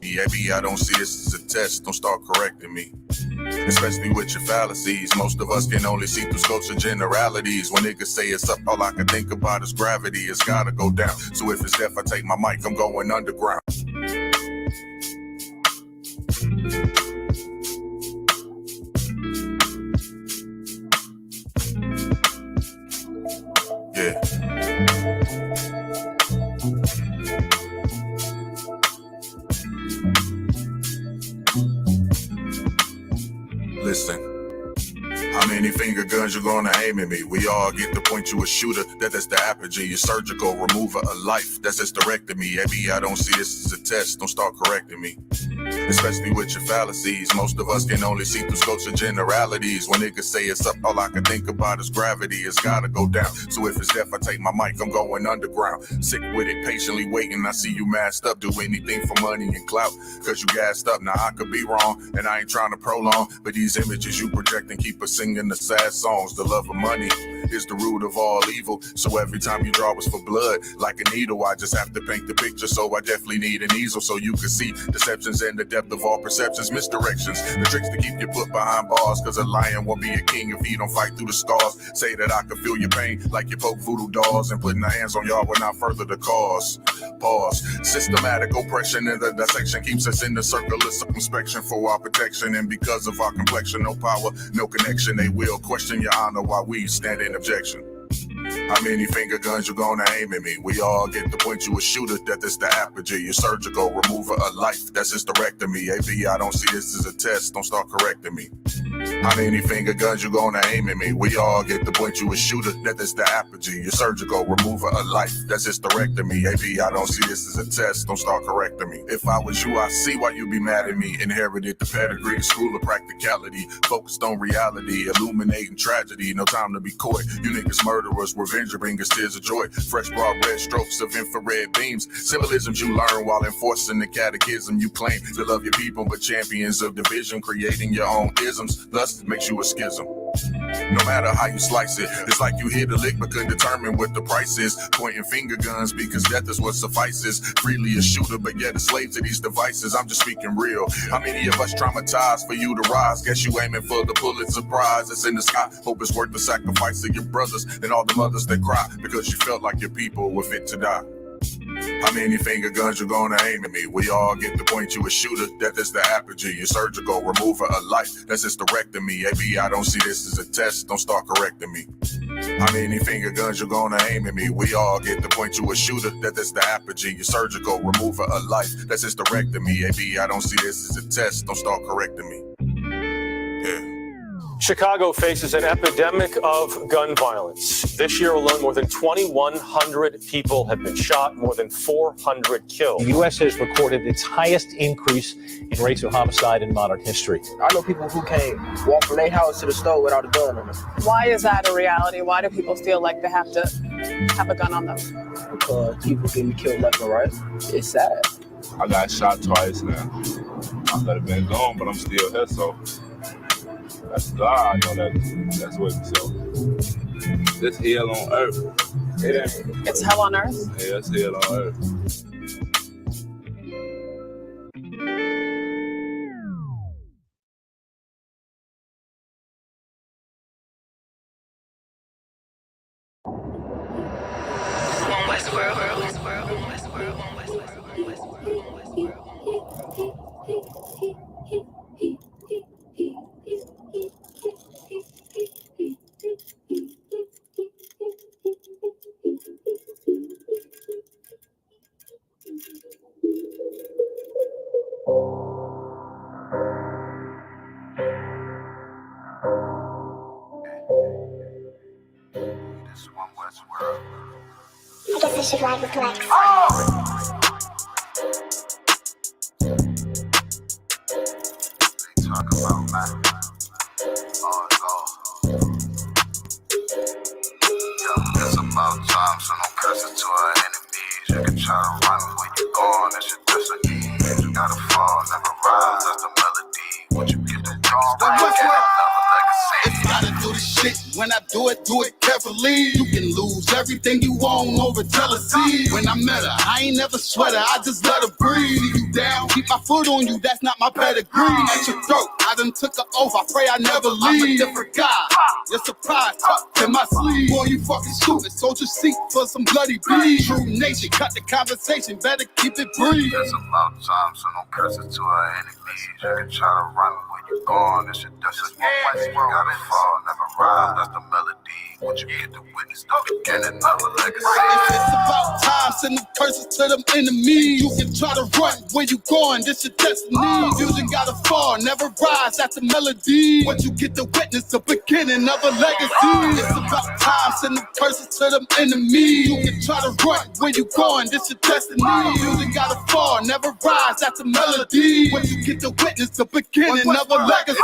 Maybe I don't see this as a test, don't start correcting me. Especially with your fallacies, most of us can only see through scopes of generalities. When niggas say it's up, all I can think about is gravity. It's gotta go down. So if it's death, I take my mic, I'm going underground. Yeah. Listen. How many finger guns you gonna aim at me? We all get to point you a shooter, that's the apogee. Your surgical remover of life, that's hysterectomy. Maybe I don't see this as a test, don't start correcting me. Especially with your fallacies, most of us can only see through scopes of generalities. When niggas say it's up, all I can think about is gravity. It's gotta go down. So if it's death, I take my mic, I'm going underground. Sick with it, patiently waiting, I see you masked up. Do anything for money and clout, cause you gassed up. Now I could be wrong, and I ain't trying to prolong, but these images you project and keep us singing the sad songs. The love of money is the root of all evil. So every time you draw us for blood, like a needle, I just have to paint the picture. So I definitely need an easel so you can see deceptions and the depth of all perceptions, misdirections, the tricks to keep you put behind bars. Cause a lion won't be a king if he don't fight through the scars. Say that I can feel your pain like you poke voodoo dolls, and putting our hands on y'all will not further the cause. Pause. Systematic oppression in the dissection keeps us in the circle of circumspection for our protection. And because of our complexion, no power, no connection, they will question your honor while we stand in objection. How many finger guns you gonna aim at me? We all get to point you a shooter, that's the apogee. Your surgical remover of life, that's hysterectomy. Maybe I don't see this as a test, don't start correcting me. How many finger guns you gonna aim at me? We all get to point you a shooter, that's the apogee. Your surgical remover of life, that's hysterectomy. Maybe I don't see this as a test, don't start correcting me. If I was you, I see why you be mad at me. Inherited the pedigree, school of practicality, focused on reality, illuminating tragedy. No time to be coy, you niggas murderers. Revenge bring us tears of joy. Fresh broad red strokes of infrared beams. Symbolisms you learn while enforcing the catechism. You claim to love your people, but champions of division, creating your own isms. Thus makes you a schism. No matter how you slice it, it's like you hit a lick but couldn't determine what the price is. Pointing finger guns because death is what suffices. Freely a shooter but yet a slave to these devices. I'm just speaking real. How many of us traumatized for you to rise? Guess you aiming for the Pulitzer Prize that's in the sky. Hope it's worth the sacrifice of your brothers and all the mothers that cry because you felt like your people were fit to die. How many finger guns you gonna aim at me? We all get to point you a shooter, that's the apogee. Your surgical remover of life, that's hysterectomy. Maybe I don't see this as a test, don't start correcting me. How many finger guns you gonna aim at me? We all get to point you a shooter, that's the apogee. Your surgical remover of life, that's hysterectomy. Maybe I don't see this as a test, don't start correcting me. Yeah. Chicago faces an epidemic of gun violence. This year alone, more than 2,100 people have been shot, more than 400 killed. The U.S. has recorded its highest increase in rates of homicide in modern history. I know people who can't walk from their house to the store without a gun on them. Why is that a reality? Why do people feel like they have to have a gun on them? Because people getting killed left and right. It's sad. I got shot twice now. I could have been gone, but I'm still here, so that's God. I know that's what. So this hell on earth. It's hell on earth? Yeah, it's hell on earth. I guess I should ride with Flex. They talk about man. It's about time, so no pressure to our enemies. You can try to run where you going, that's your destiny. You gotta fall, never rise, that's the melody. Once you get the dawn, then you get another legacy. If gotta do the shit when I do it carefully. You can lose everything you own over jealousy. When I met her, I ain't never sweat her, I just let her breathe. See you down, keep my foot on you, that's not my pedigree. At your throat, I done took her over, I pray I never leave. I'm a different guy, you're surprised, tucked in my sleeve. Boy, you fucking stupid, sold your seat for some bloody beef. True nation, cut the conversation, better keep it brief. It's about time, so no curses to our enemies. You can try to run when you're gone, it's your destiny. You gotta fall, never rise, that's the melody. Once you get to witness the beginning of a legacy. It's about time, send the curses to them enemies. You can try to run where you going, this your destiny. Music gotta fall, never rise, that's the melody. Once you get to witness the beginning of a legacy. It's about time, send the curses to them enemies. You can try to run where you going, this your destiny. Music gotta fall, never rise, that's the melody. Once you get to witness the beginning of a legacy.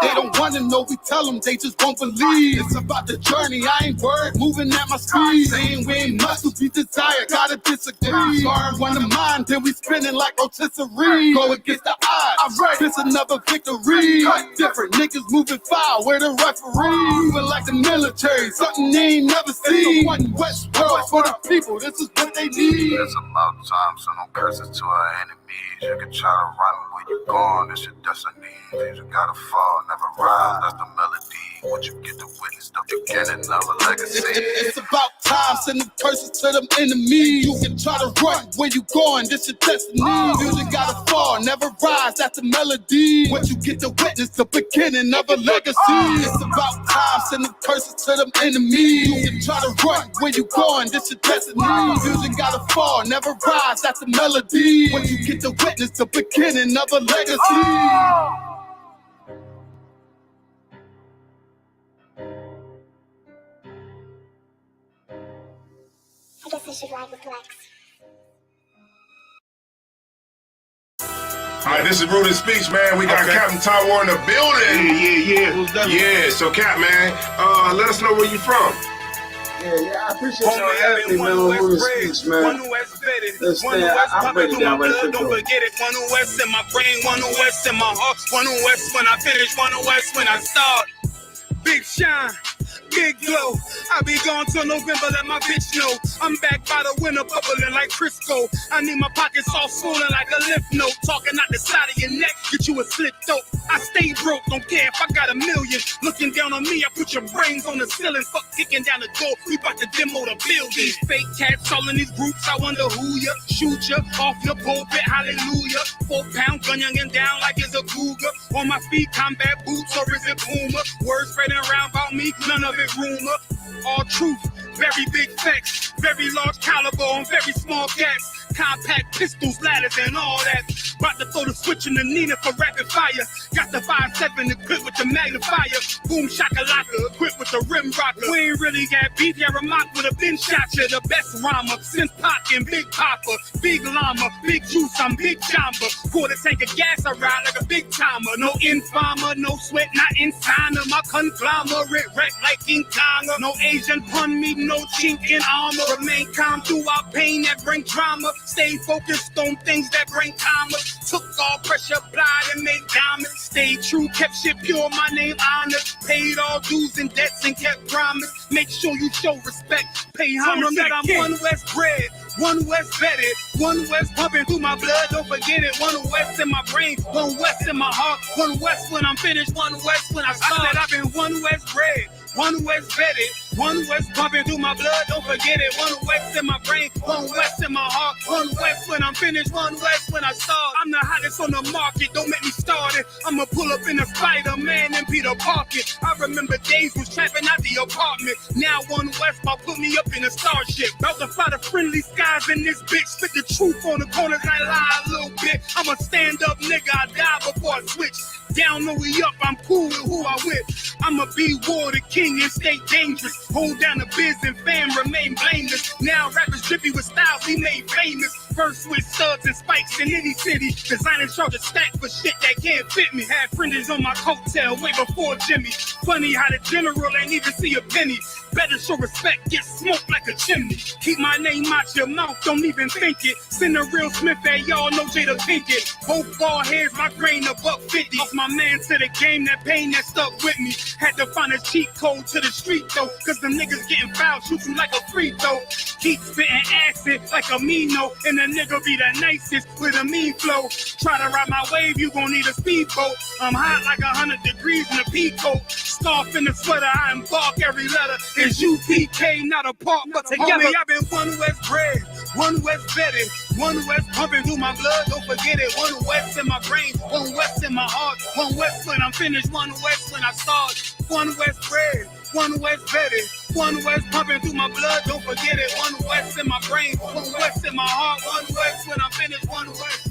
They don't wanna know, we tell them, they just won't believe. It's about the journey, I ain't worried, moving at my speed. Saying we ain't much to be desired, gotta disagree. Sorry, one of mine, then we spinning like rotisserie. Go against the odds, I'm ready, this another victory. Cut different, niggas moving foul, where the referee. Moving like the military, something they ain't never seen. One West world for the people, this is what they need. It's about time, so no curses to our enemies. You can try to run where you're gone, it's your destiny. You gotta fall, never rise, that's the melody. Once you get to witness the beginning of a legacy. It's about time, send the curses to them enemies. You can try to run where you going, this your destiny. Music gotta fall, never rise, that's the melody. Once you get to witness the beginning of a legacy. It's about time, send the curses to them enemies. You can try to run where you going, this your destiny. Music gotta fall, never rise, that's the melody. Once you get to witness the beginning of a legacy. I guess I should ride with Lex. All right, this is Rooted Speech, man. We got Captain Tower in the building. Yeah. Yeah, so Cap, man, let us know where you from. Yeah, I appreciate y'all having me, man, on Rooted Speech, man. I'll break it down right quick. Don't forget it. One West in my brain, one West in my heart, one West when I finish, one West when I start. Big shine. Big glow, I be gone till November, let my bitch know. I'm back by the winter, bubbling like Crisco. I need my pockets all swollen like a lymph node. Talking out the side of your neck, get you a slit throat. I stay broke, don't care if I got $1 million. Looking down on me, I put your brains on the ceiling. Fuck kicking down the door, we bout to demo the building. Fake cats all in these groups, I wonder who ya. Shoot ya, off your pulpit, hallelujah. 4-pound gun youngin' down like it's a cougar. On my feet, combat boots, or is it Puma? Words spreading around about me, none of it rumor. All truth, very big facts, very large caliber on very small cats. Compact pistols, ladders, and all that. About to throw the switch in the Nina for rapid fire. Got the 5.7 equipped with the magnifier. Boom shakalaka equipped with the rim rocker. We ain't really got beef, yeah, Ramak with a bin shot ya. The best rhymer since Pac and Big Papa. Big llama, big juice, I'm Big Jamba. Quarter tank of gas, I ride like a big timer. No informer, no sweat, not inside of my conglomerate. Wreck like King Kong. No Asian pun me, no chink in armor. Remain calm throughout pain that bring drama. Stay focused on things that bring commas. Took all pressure, blind and made diamonds. Stayed true, kept shit pure, my name honored. Paid all dues and debts and kept promise. Make sure you show respect. Pay homage, I'm one West bred, one West vetted, one West pumping through my blood, don't forget it. One West in my brain, one West in my heart, one West when I'm finished, one West when I start. I said I've been one West bred, one West vetted, one West pumping through my blood, don't forget it. One West in my brain, one West in my heart, one West when I'm finished, one West when I start. I'm the hottest on the market, don't make me start it. I'ma pull up in a Spider-Man and Peter Parker. I remember days was trapping out the apartment. Now one West about put me up in a starship. About to fly the friendly skies in this bitch. Spit the truth on the corners, I lie a little bit. I'm a stand-up nigga, I die before I switch. Down, no we up, I'm cool with who I with. I'ma be war the king and stay dangerous. Hold down the biz and fam, remain blameless. Now rappers drippy with styles he made famous. First with studs and spikes in any city. Designing sharp stack for shit that can't fit me. Had friends on my coattail way before Jimmy. Funny how the general ain't even see a penny. Better show respect, get smoked like a chimney. Keep my name out your mouth, don't even think it. Send a real Smith at y'all, no Jada Pinkett. Both ball heads, my grain $1.50. Off my man to the game, that pain that stuck with me. Had to find a cheat code to the street though, cause the niggas getting fouled, shoot you like a free throw. Keep spitting acid like a Mino, and the nigga be the nicest with a mean flow. Try to ride my wave, you gon' need a speedboat. I'm hot like 100 degrees in a peacoat. Scarf in the sweater, I embark every letter. It's U.P.K, not apart, but together. Homie, I've been one West bred, one West bedded, one West pumping through my blood, don't forget it. One West in my brain, one West in my heart. One West when I'm finished, one West when I start. One West bred, one West bedded, one West pumping through my blood, don't forget it. One West in my brain, one West in my heart. One West when I'm finished, one West.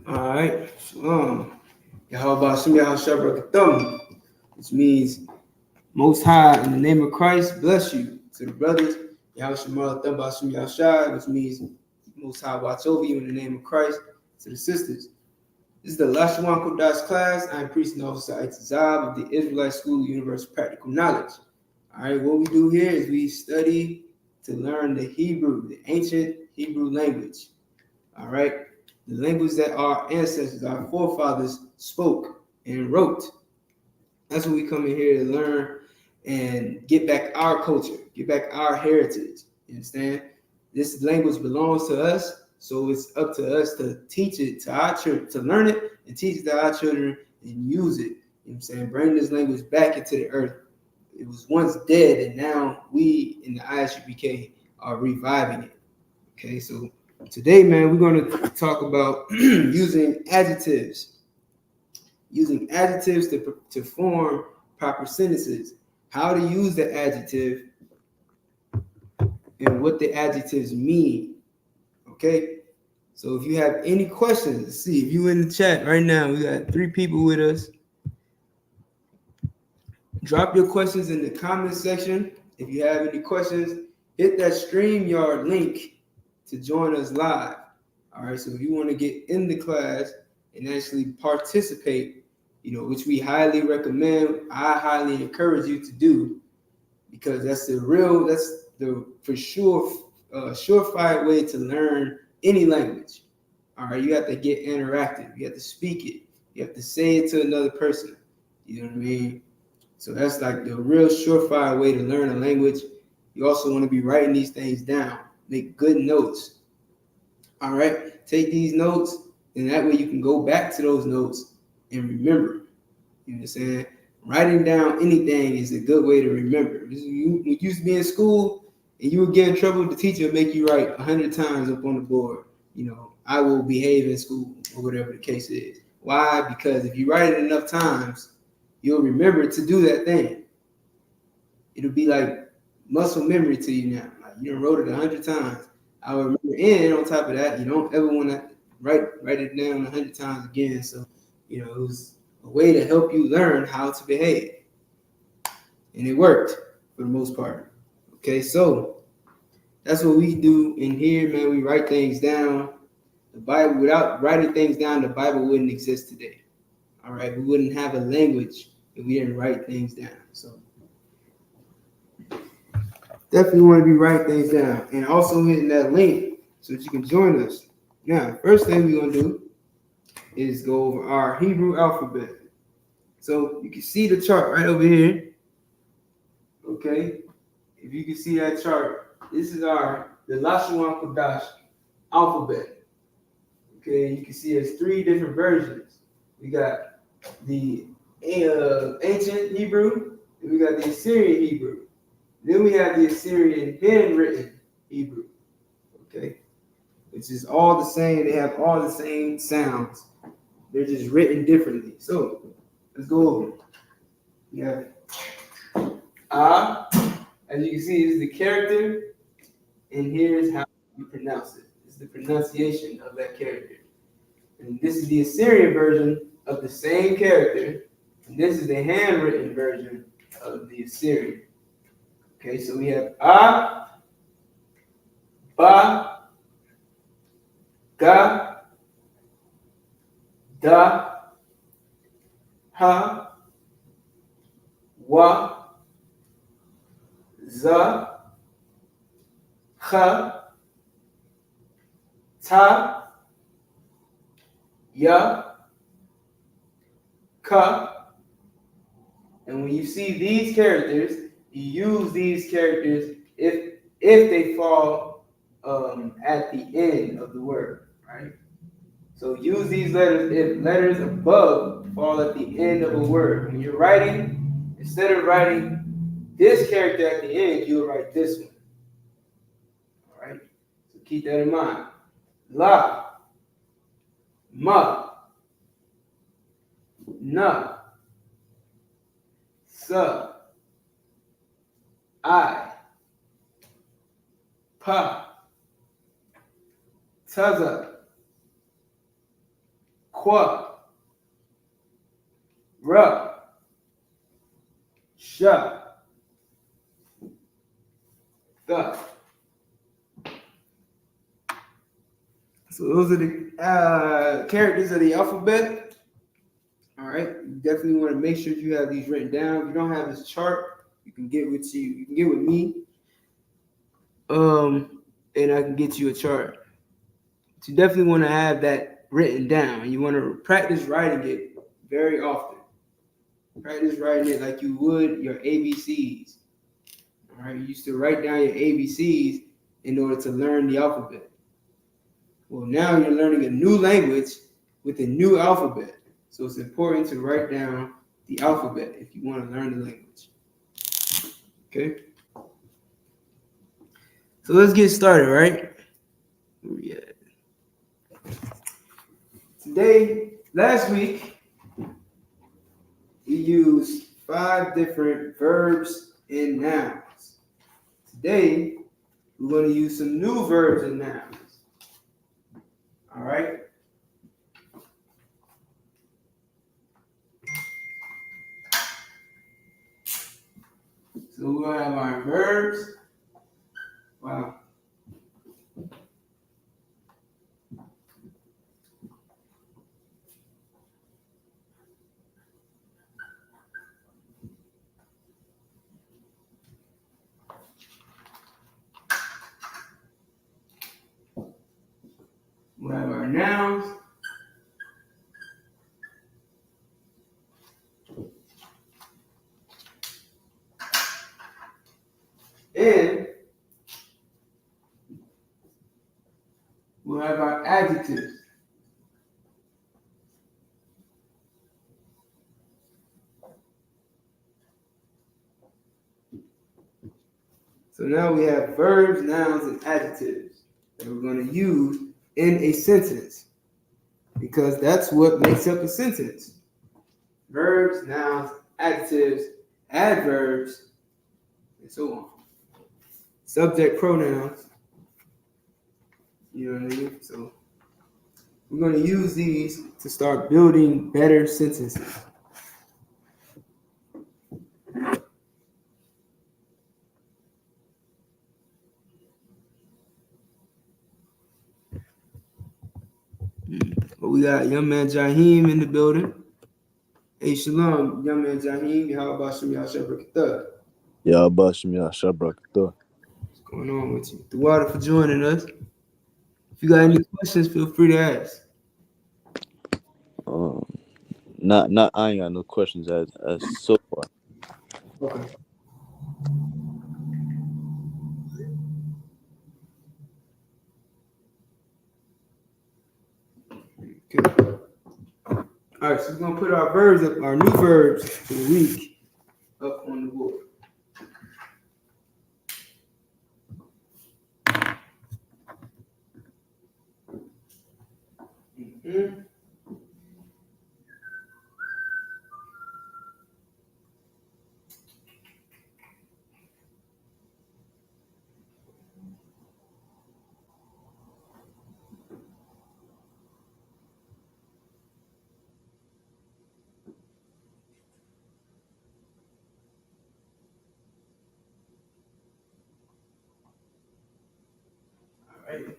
All right, Shalom. Yahawashi, which means Most High, in the name of Christ, bless you. To the brothers, Yahawashi, which means Most High, watch over you in the name of Christ. To the sisters, this is the Lashawan Qadash class. I'm priest and officer I.S.U.P.K of the Israelite School of Universal Practical Knowledge. All right, what we do here is we study to learn the Hebrew, the ancient Hebrew language. All right. The language that our ancestors, our forefathers spoke and wrote. That's what we come in here to learn and get back our culture, get back our heritage. You understand? This language belongs to us, so it's up to us to teach it to our children, to learn it and teach it to our children and use it. You know what I'm saying? Bring this language back into the earth. It was once dead, and now we in the I.S.U.P.K are reviving it. Okay, so today, man, we're going to talk about using adjectives. Using adjectives to form proper sentences. How to use the adjective and what the adjectives mean. Okay? So if you have any questions, let's see. If you in the chat right now, we got 3 people with us. Drop your questions in the comment section. If you have any questions, hit that StreamYard link to join us live. All right, so if you want to get in the class and actually participate, which we highly recommend, I highly encourage you to do, because that's the for sure surefire way to learn any language. All right, you have to get interactive, you have to speak it, you have to say it to another person. You know what I mean? So that's like the real surefire way to learn a language. You also want to be writing these things down. Make good notes. All right, take these notes, and that way you can go back to those notes and remember. You know what I'm saying? Writing down anything is a good way to remember. You used to be in school and you would get in trouble, the teacher would make you write 100 times up on the board. I will behave in school, or whatever the case is. Why? Because if you write it enough times, you'll remember to do that thing. It'll be like muscle memory to you now. You done wrote it 100 times. I will remember, and on top of that, you don't ever want to write it down 100 times again. So, it was a way to help you learn how to behave. And it worked for the most part. Okay, so that's what we do in here, man. We write things down. The Bible, without writing things down, the Bible wouldn't exist today. All right, we wouldn't have a language if we didn't write things down. So definitely want to be writing things down, and also hitting that link so that you can join us. Now, first thing we're going to do is go over our Hebrew alphabet. So you can see the chart right over here. Okay, if you can see that chart, this is the Lashawan Qadash alphabet. Okay, you can see there's 3 different versions. We got the ancient Hebrew, and we got the Assyrian Hebrew. Then we have the Assyrian handwritten Hebrew. Okay, which is all the same. They have all the same sounds. They're just written differently. So let's go over. We have as you can see, is the character, and here's how you pronounce it. It's the pronunciation of that character. And this is the Assyrian version of the same character, and this is the handwritten version of the Assyrian. Okay, so we have Ba, Ga, Da, Ha, Wa, Za, Cha, Ta, Ya, Ka. And when you see these characters, you use these characters if they fall at the end of the word, right? So use these letters if letters above fall at the end of a word. When you're writing, instead of writing this character at the end, you'll write this one. All right? So keep that in mind. La, Ma, Na, Sa, I, Pa, Taza, Qua, Ra, Sha, Da. So those are the characters of the alphabet. All right, you definitely want to make sure you have these written down. If you don't have this chart, you can get with me. And I can get you a chart. But you definitely want to have that written down. You want to practice writing it very often. Practice writing it like you would your ABCs. All right, you used to write down your ABCs in order to learn the alphabet. Well, now you're learning a new language with a new alphabet. So it's important to write down the alphabet if you want to learn the language. Okay? So let's get started, right? Where we at? Last week, we used 5 different verbs and nouns. Today, we're going to use some new verbs and nouns. All right? So we're going to have our verbs. Wow. We have our nouns. And we'll have our adjectives. So now we have verbs, nouns, and adjectives that we're going to use in a sentence, because that's what makes up a sentence. Verbs, nouns, adjectives, adverbs, and so on. Subject pronouns. You know what I mean? So we're going to use these to start building better sentences. But we got young man Jaheem in the building. Hey, shalom, young man Jaheem. YAHANNA. YAHANNA. What's going on with you? The water for joining us. If you got any questions, feel free to ask. I ain't got no questions as so far. Okay. All right, so we're gonna put our verbs up, our new verbs for the week up on the board. Mm-hmm. All right.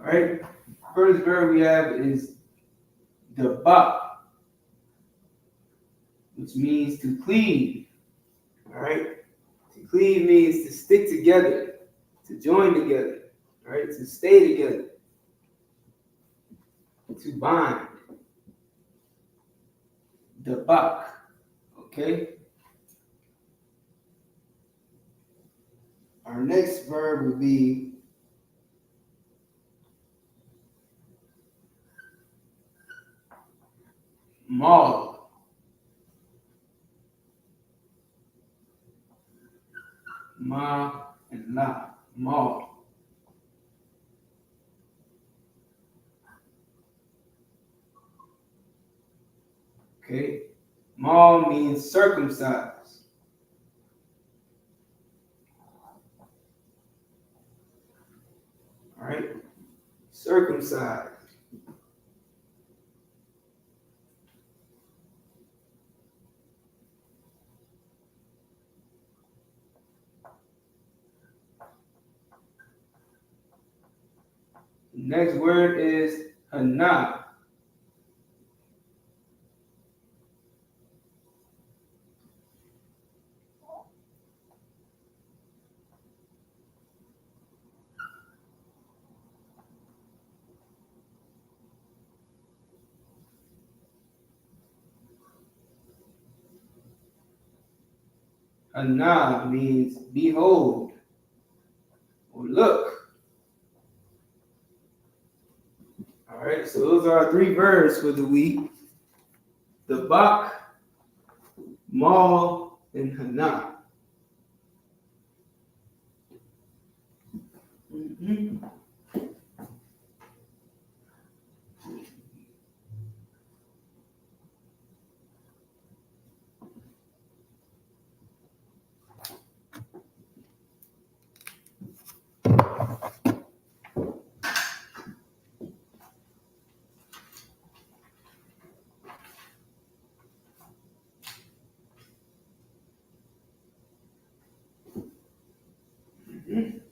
All right. First verb we have is debak, which means to cleave. All right. To cleave means to stick together, to join together, all right, to stay together, to bind. Debak. Okay. Our next verb would be maul. Ma and la. Maul. Okay. Maul means circumcised. All right. Circumcised. Next word is hana. Hana means behold or look. All right, so those are our three verbs for the week. Debak, maul, and hana. Mm-hmm.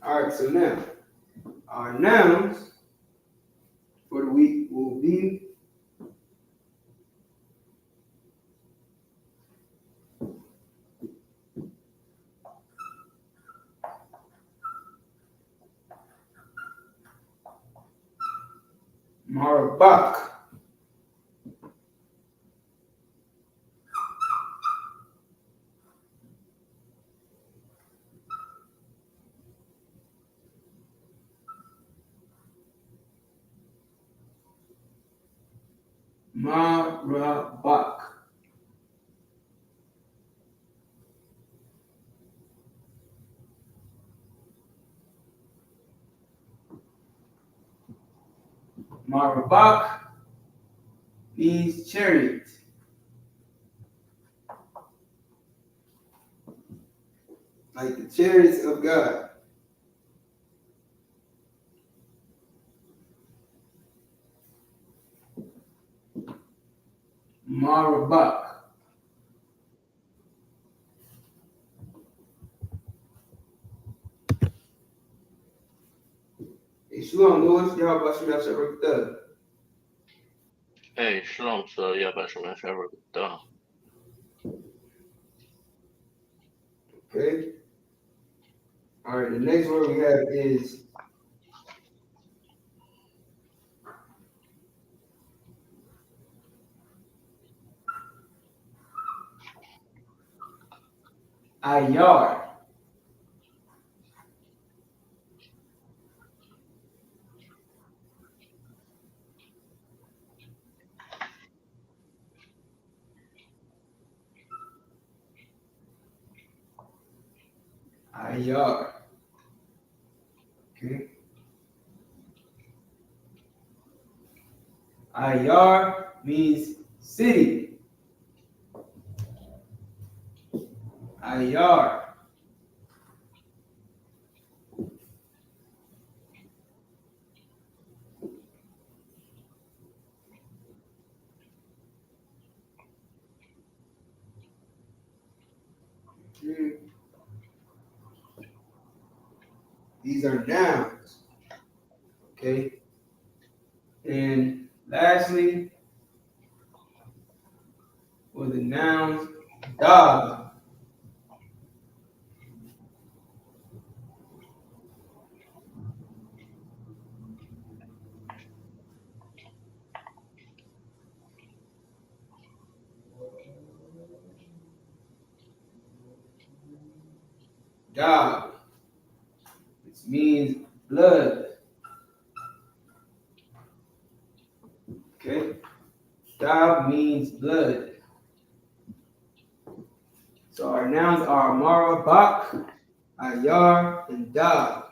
All right, so now our nouns for the week will be marabak, marabak. Marabak means chariot. Like the chariots of God. Marabak. Hey, Shalom, Lewis. Y'all about to have several. Hey, Shalom, so yeah, but Shalom, Shalom. Okay. All right, the next word we have is ayar. Ayar. Okay. Ayar means city. Ayar. Okay. These are nouns. Okay. And lastly, for the nouns, dog. Dog. Which means blood. Okay. Dog means blood. So our nouns are marabak, ayar, and dog.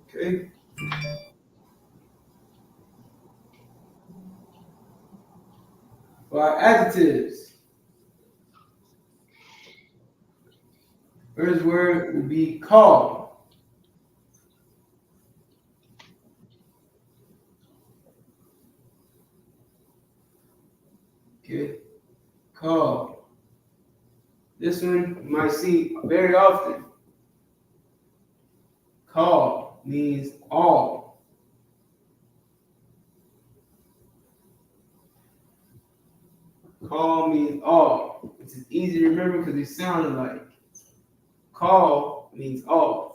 Okay. For our adjectives, first word will be call. Okay. Call. This one you might see very often. Call means all. Call means all. It's easy to remember because they sound alike. Call means all.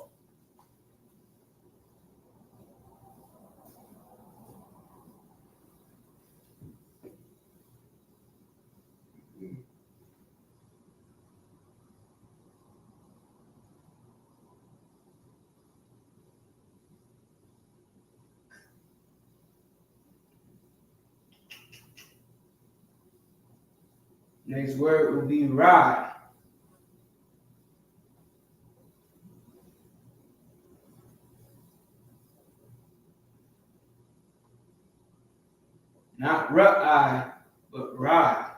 Next word will be ride. Not ride, but ride.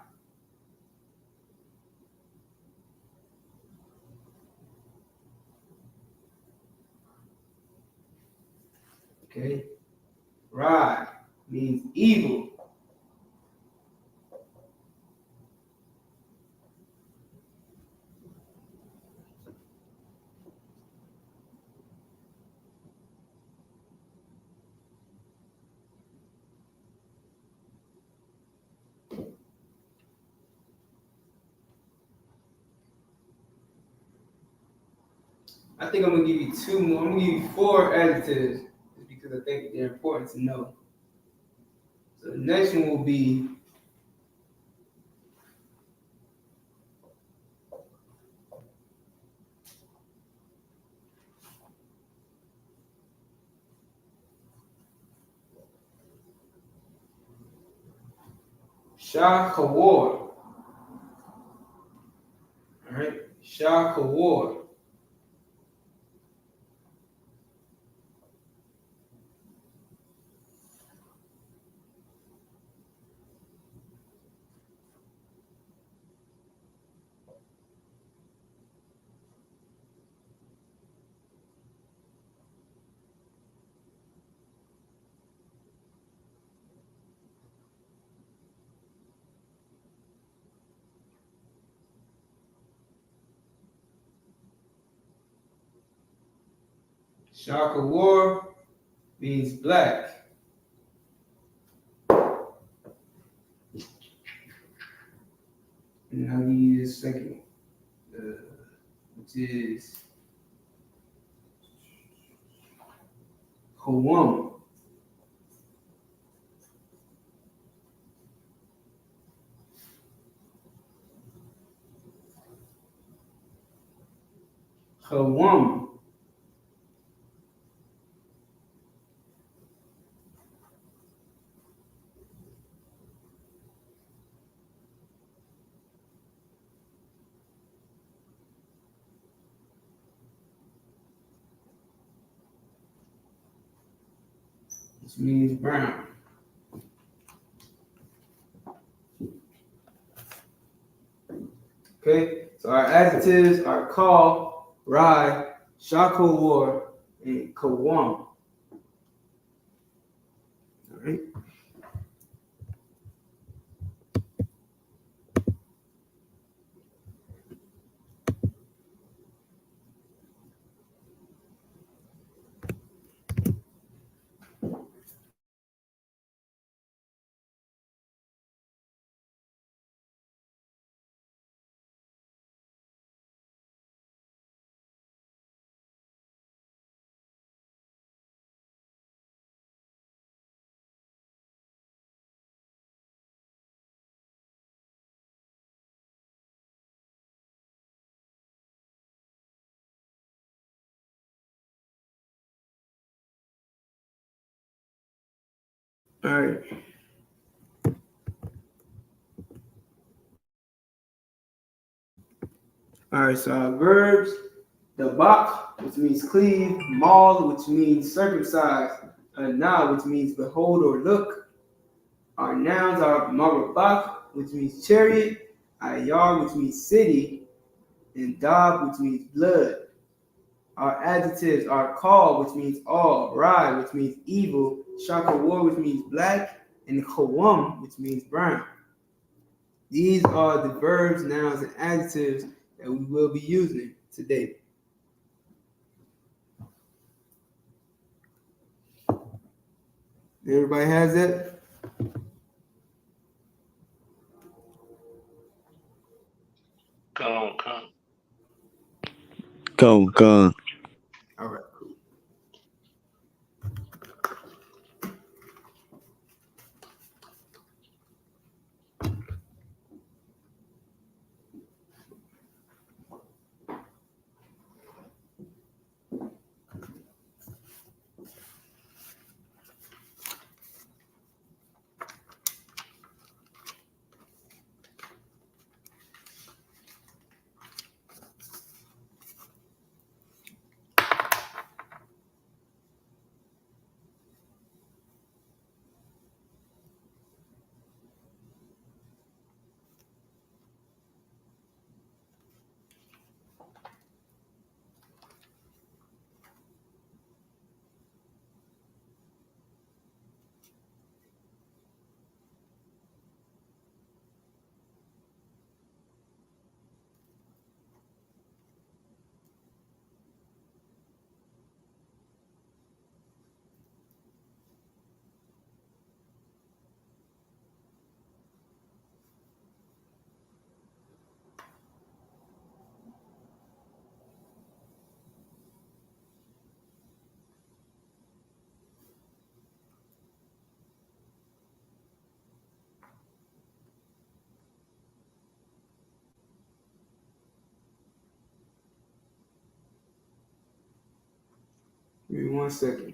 Okay. Ride means evil. I think I'm gonna give you two more. I'm gonna give you 4 adjectives just because I think they're important to know. So the next one will be Shakawar. All right, Shakawar. Shakawar means black. And I'll give you the second, which is Hawam. Hawam. Which means brown. Okay, so our adjectives are call, rai, shakawar, and kawam. All right. All right. All right, so our verbs, the bak, which means cleave, maul, which means circumcise, na, which means behold or look. Our nouns are marabak, which means chariot, ayar, which means city, and dab, which means blood. Our adjectives are call, which means all, rai, which means evil, shakawar, which means black, and kawam, which means brown. These are the verbs, nouns, and adjectives that we will be using today. Everybody has it? Come. Come. All right, cool. Give me 1 second.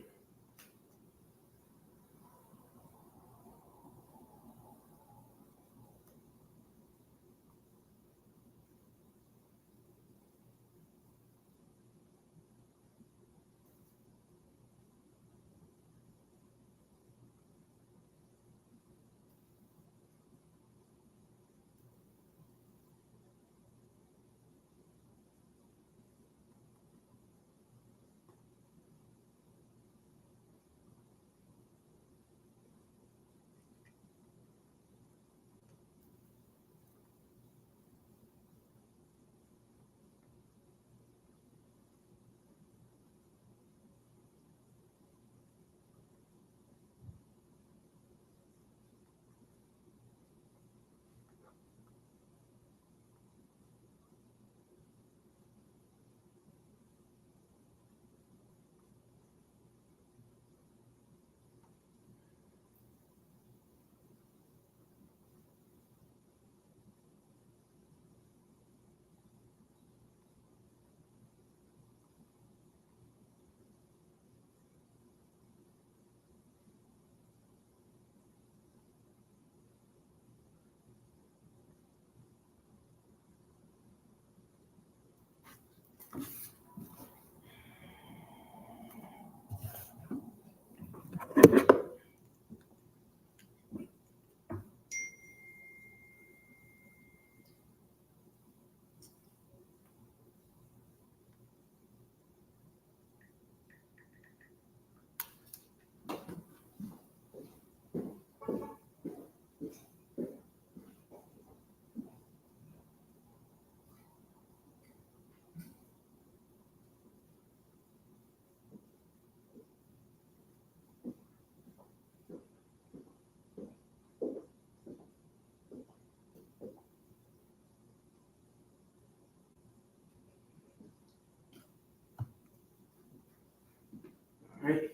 All right.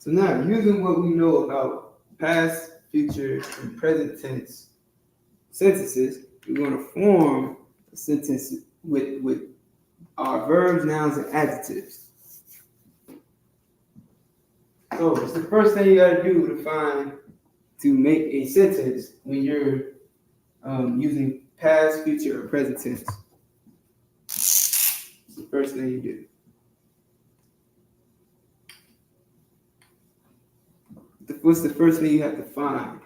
So now, using what we know about past, future, and present tense sentences, we're going to form a sentence with our verbs, nouns, and adjectives. So it's the first thing you got to do to make a sentence when you're using past, future, or present tense. It's the first thing you do. What's the first thing you have to find?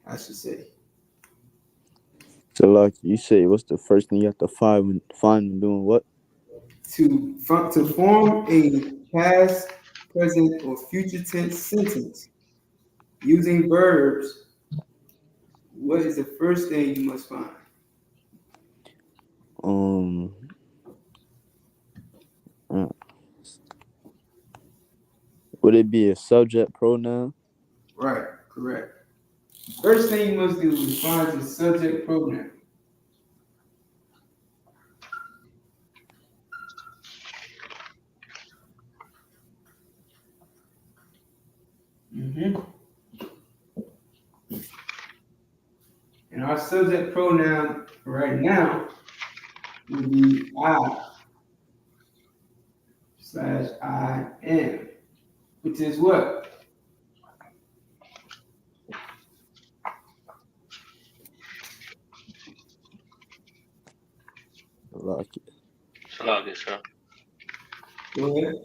I should say. So, like you say, what's the first thing you have to find when doing what? To form a past, present, or future tense sentence using verbs, what is the first thing you must find? Would it be a subject pronoun? Right, correct. First thing you must do is find the subject pronoun. And our subject pronoun right now will be I/I am, which is what? Like it. Salaki, sir. Go ahead.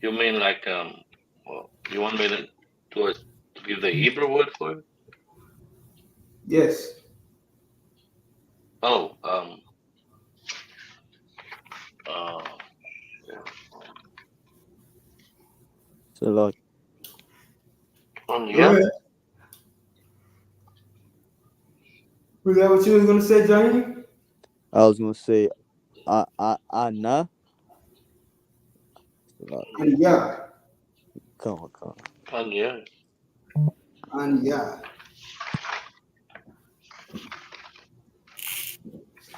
You mean like well, you want me to give the Hebrew word for it? Yes. Oh, So, like, yeah. Was that what you was gonna say, Johnny? I was gonna say, na. Yeah. Come on. Yeah. Yeah.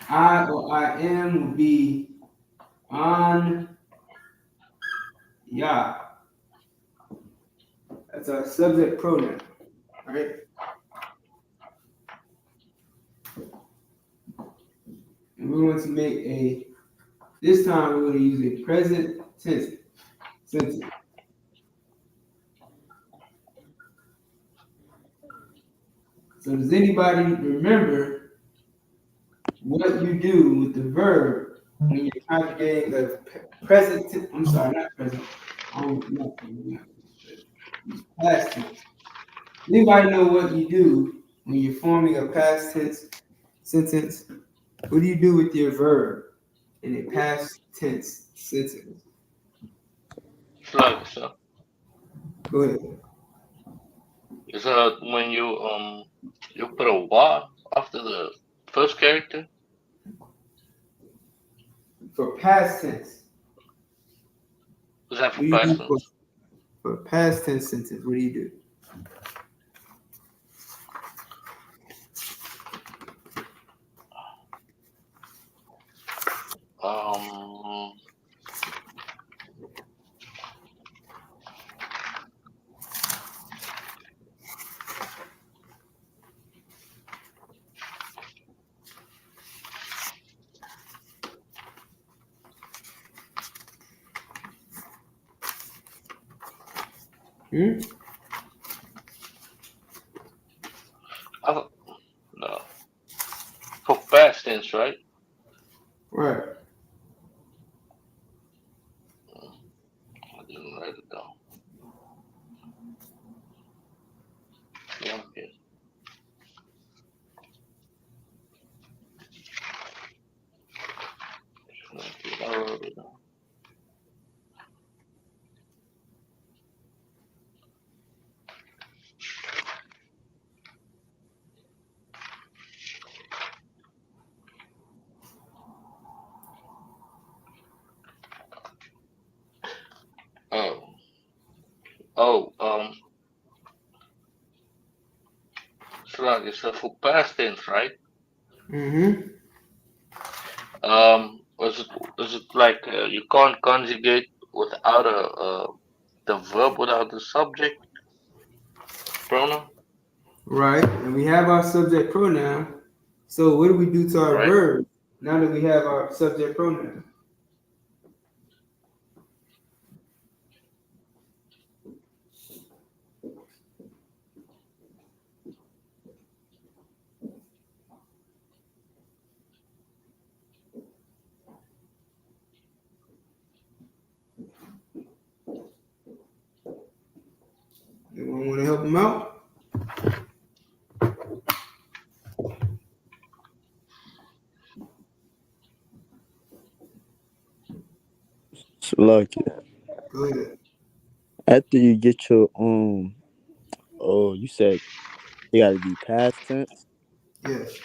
I or I am would be on. Yeah. That's our subject pronoun, right? And we're going to make this time we're going to use a present tense sentence. So does anybody remember what you do with the verb when you're conjugating the present tense? I'm sorry, not present. Past tense. Anybody know what you do when you're forming a past tense sentence? What do you do with your verb in a past tense sentence? Salaki, sir. Go ahead. Is that when you put a wa after the first character? For past tense. What's that for past tense? For past tense sentence, what do you do? No. For past tense, right? Right. I didn't write it down. Yeah, okay. I wrote it down. Salaki, so for past tense, right? Is it like you can't conjugate without the verb without the subject pronoun. Right, and we have our subject pronoun. So what do we do to our Right. verb now that we have our subject pronoun? Anyone want to help him out? So like, Go ahead. after you get your you said it got to be past tense. Yes.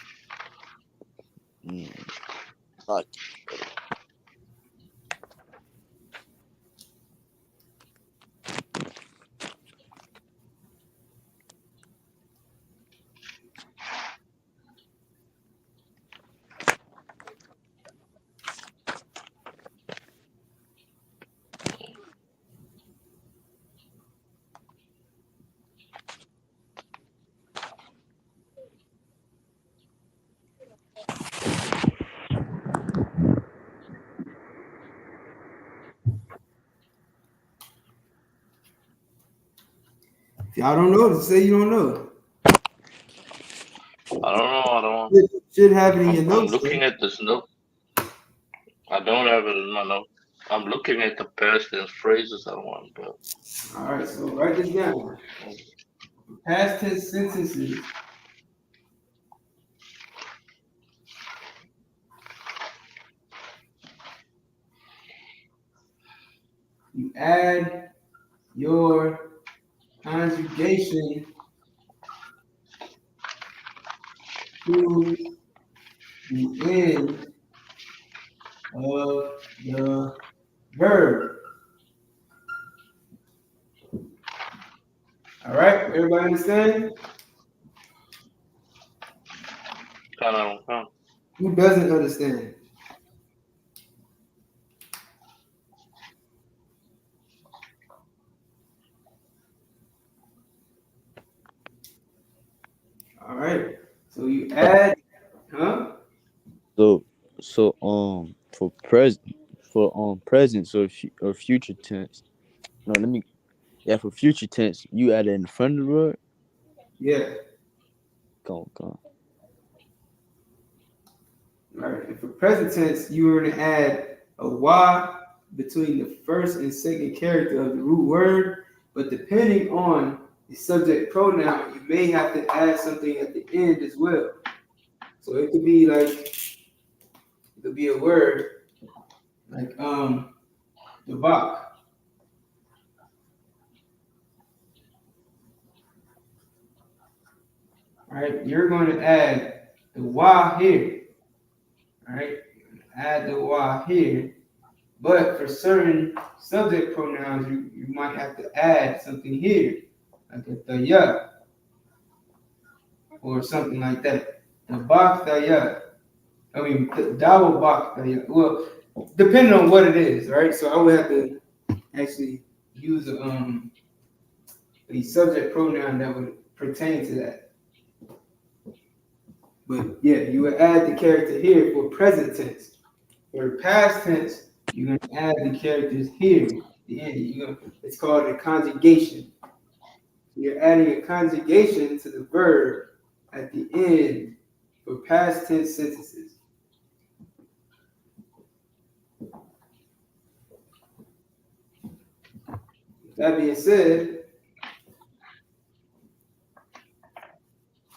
Like, If y'all don't know, just say you don't know. I don't know. I don't. Should have it in your notes. I'm looking at this note. I don't have it in my note. I'm looking at the past tense phrases I want, but. All right, so write this down. Past tense sentences. You add your conjugation to the end of the verb. All right, everybody understand? Who doesn't understand? All right, so you add, huh? so for present or future tense. No, for future tense, you add it in front of the word. Yeah. Go on. All right, and for present tense, you are going to add a Y between the first and second character of the root word, but depending on the subject pronoun, you may have to add something at the end as well. So it could be a word like the Bach. All right, you're going to add the Y here. All right, you're going to add the Y here. But for certain subject pronouns, you might have to add something here, like a thaya, or something like that. The bak thaya. I mean, dawa bak thaya. Well, depending on what it is, right? So I would have to actually use a subject pronoun that would pertain to that. But yeah, you would add the character here for present tense. For past tense, you're going to add the characters here. It's called a conjugation. You're adding a conjugation to the verb at the end for past tense sentences. That being said,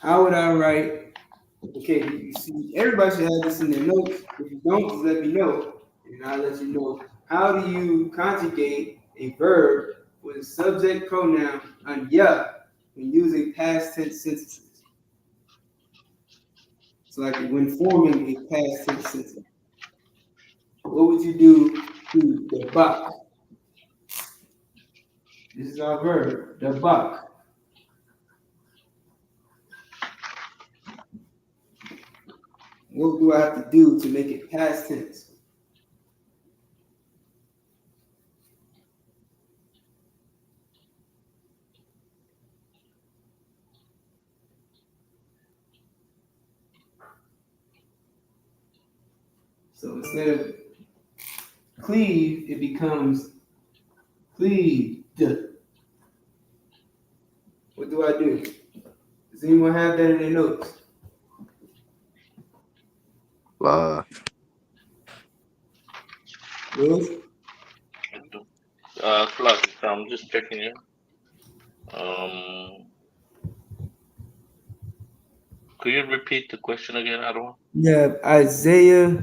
how would I write? Okay, you see, everybody should have this in their notes. If you don't, just let me know, and I'll let you know. How do you conjugate a verb with a subject pronoun on ya when using past tense sentences? So like when forming a past tense sentence, what would you do to the bak? This is our verb, the bak. What do I have to do to make it past tense? So instead of cleave, it becomes cleaved. What do I do? Does anyone have that in their notes? Wow. Wills? Flash, I'm just checking here. Could you repeat the question again, Adwan? You have Isaiah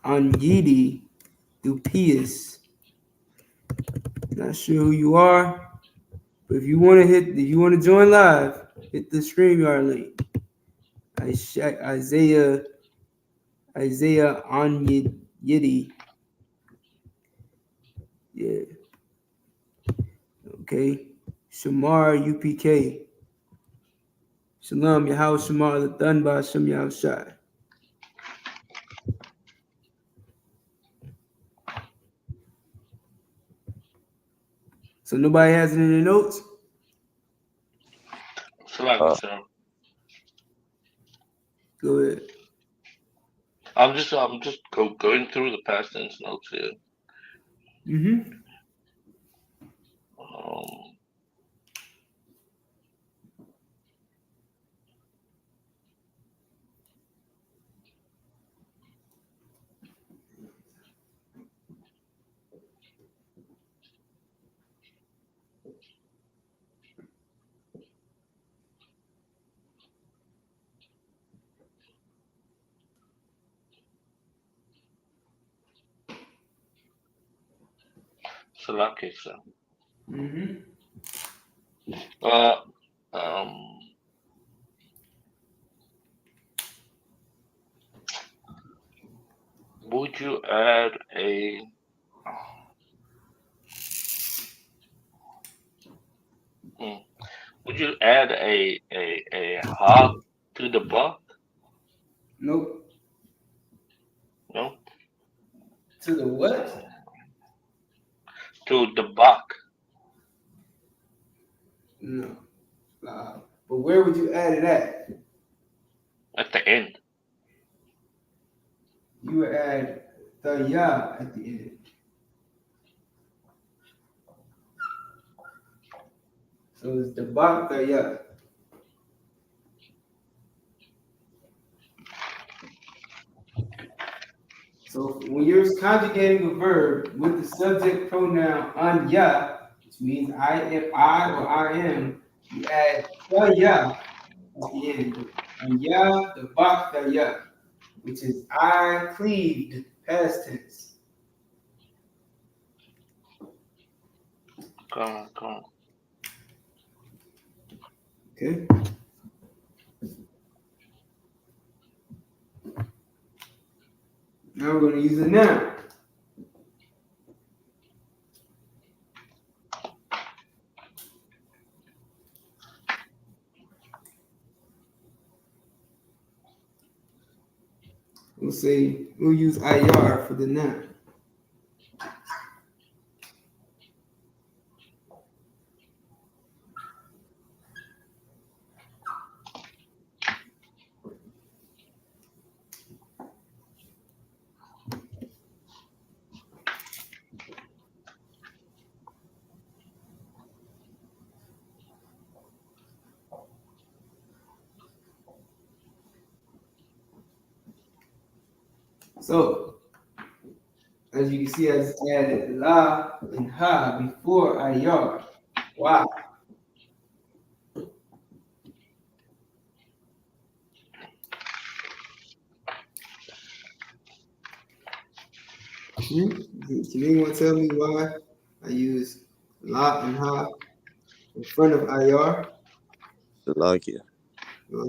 Onyedi Dupius. Not sure who you are, but if you want to join live, hit the StreamYard link. Isaiah Onyedi. Yeah. Okay. Shamar U.P.K. Shalom, Yahweh Shamar, done by Shem Yahushai. So nobody has it in their notes? Salaam, sir. Go ahead. I'm just going through the past tense notes here. Mm-hmm. Salaam, sir. Mm-hmm. Would you add a Would you add a ha to the buck? Nope. No. To the what? To the buck. No. But where would you add it at? At the end. You would add the ya at the end. So it's the bak the ya. So when you're conjugating a verb with the subject pronoun anya, which means I or I am, you add the ya at the end. Anya, the bak the ya, which is I cleaved, past tense. Come on. Okay. Now we're going to use a noun. We'll use IR for the noun. So, as you can see, I just added la and ha before IR. Wow. Can anyone tell me why I use la and ha in front of IR? Like it. Go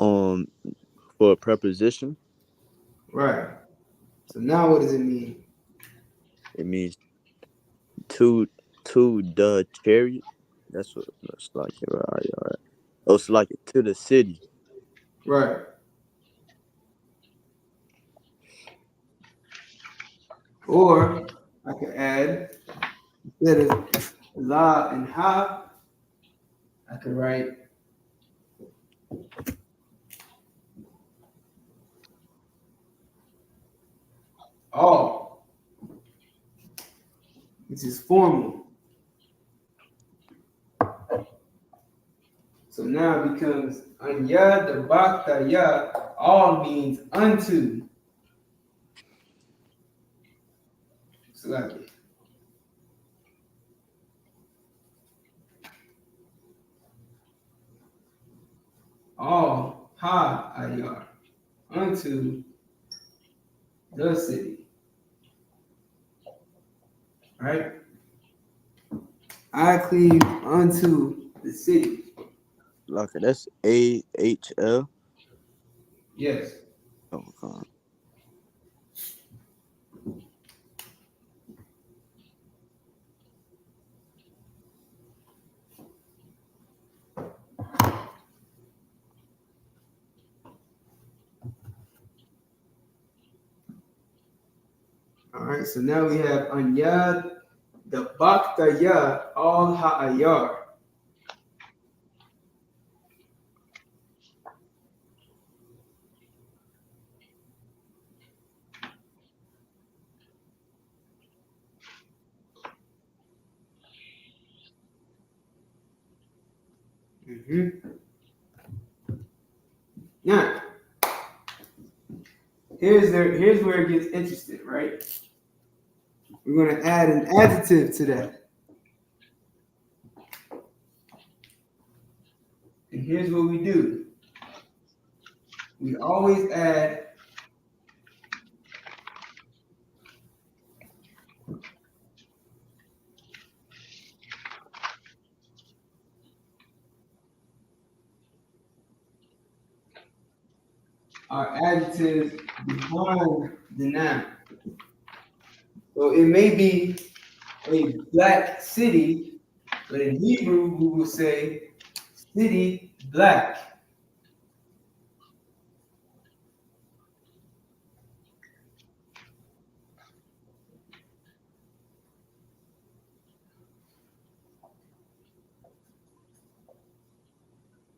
ahead. For a preposition. Right. So now what does it mean? It means to the chariot. That's what it's like it, right? Oh, it's like it to the city. Right. Or I could add, instead of la and ha, I could write which is formal. So now it becomes anya dabakta ya, all means unto. So like it. All ha ayar, unto the city. Right? I cleave unto the city. Like that's AHL. Yes. Oh God. All right, so now we have anya the bakta ya all ha'ayar. Now, here's where it gets interesting, right? We're going to add an adjective to that. And here's what we do. We always add our adjectives behind the noun. So it may be a black city, but in Hebrew we will say city black.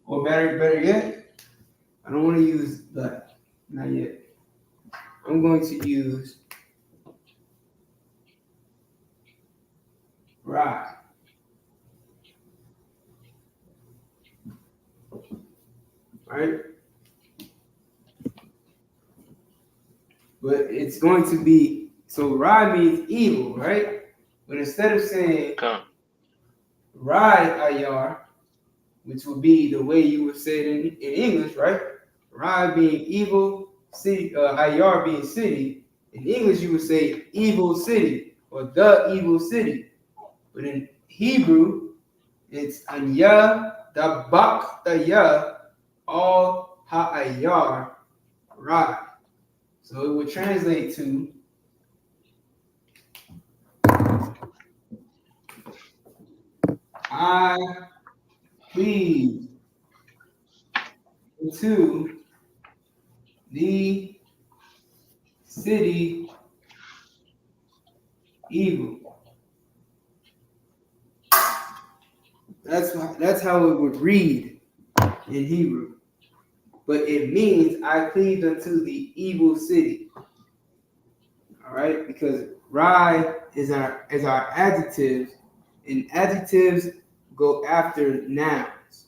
Or better yet, I don't want to use black, not yet. I'm going to use rye. Right? But it's going to be, so rye means evil, right? But instead of saying rye ayar, which would be the way you would say it in English, right? Rye being evil, city, ayar being city. In English, you would say evil city or the evil city. But in Hebrew, it's anya dabak ya all ha'ayar rye. So it would translate to I plead into the city evil. That's how it would read in Hebrew. But it means I cleaved unto the evil city. All right, because rye is our adjectives, and adjectives go after nouns.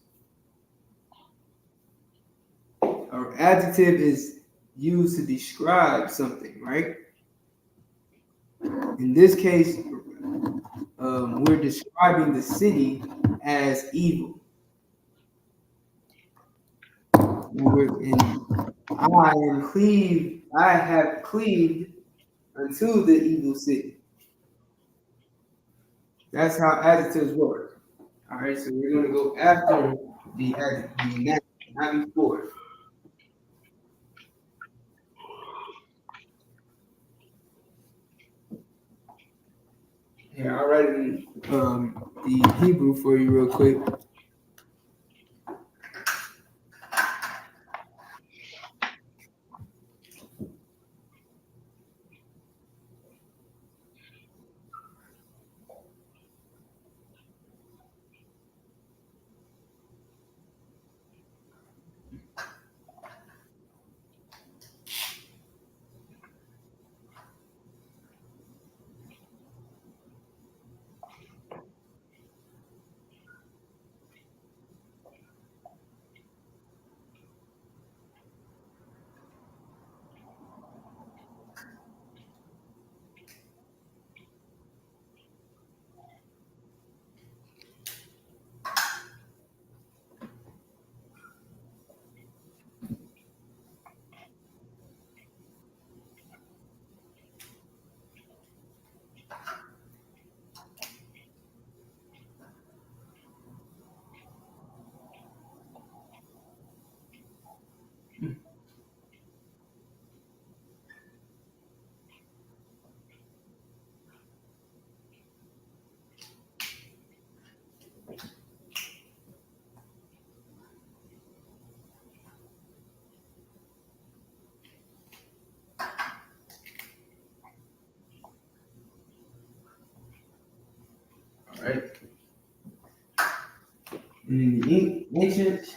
Our adjective is used to describe something, right? In this case, we're describing the city as evil. I have cleaved unto the evil city. That's how adjectives work. All right, so we're going to go after the adjective, not before. Here, I'll write it in the Hebrew for you real quick. All right. And in the ancient,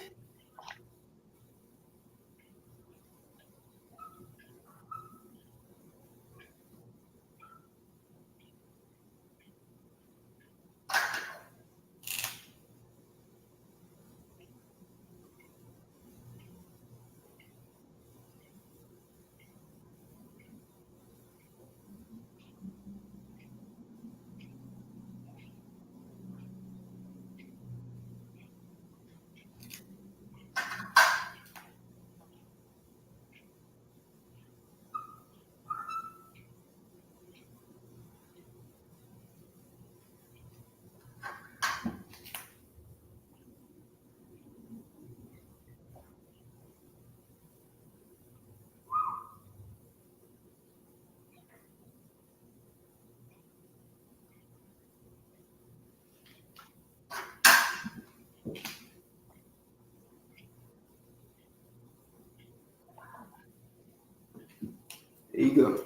there you go.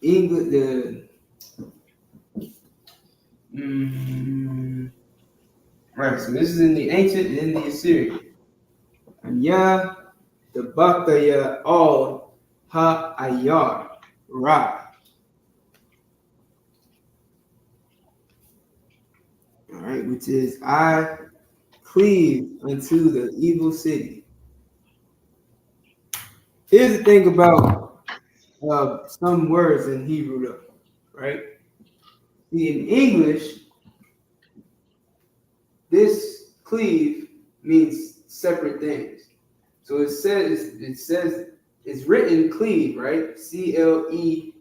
English, right, so this is in the ancient and in the Assyrian. And Yah, the Baktaya, all Ha Ayar, Ra. All right, which is I cleave unto the evil city. Here's the thing about some words in Hebrew, though, right? See, in English, this cleave means separate things. So it says it's written cleave, right? CLEAVE,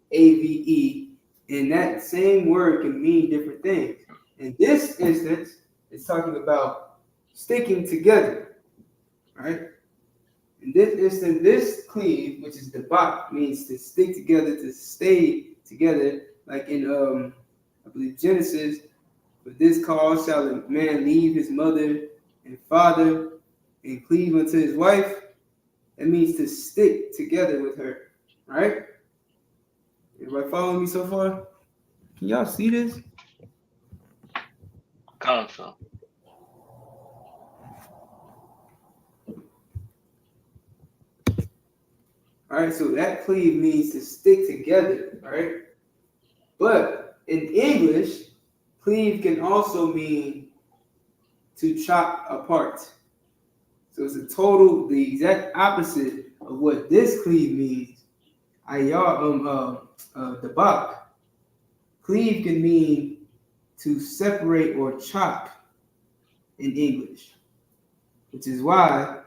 and that same word can mean different things. In this instance, it's talking about sticking together, right? In this instance, this cleave, which is the bak, means to stick together, to stay together. Like in I believe Genesis, for this cause shall a man leave his mother and father and cleave unto his wife. That means to stick together with her, right? Everybody following me so far? Can y'all see this? Council. All right, so that cleave means to stick together, right? But in English, cleave can also mean to chop apart. So it's the exact opposite of what this cleave means. The bak. Cleave can mean to separate or chop in English, which is why,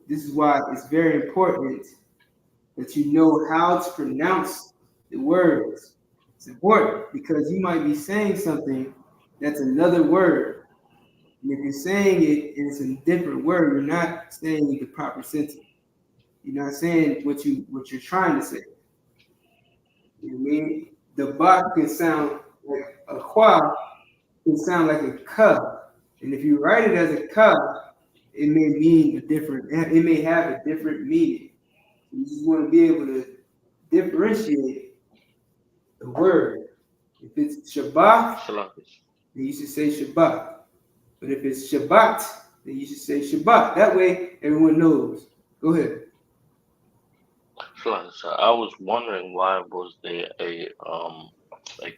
this is why it's very important that you know how to pronounce the words. It's important because you might be saying something that's another word. And if you're saying it and it's a different word, you're not saying the proper sentence. You're not saying what you're trying to say. You know what I mean? The bak can sound like a kwa, can sound like a ka. And if you write it as a ka, it may mean it may have a different meaning. You just want to be able to differentiate the word. If it's Shabbat, then you should say Shabbat. But if it's Shabbat, then you should say Shabbat. That way, everyone knows. Go ahead. So I was wondering why was there a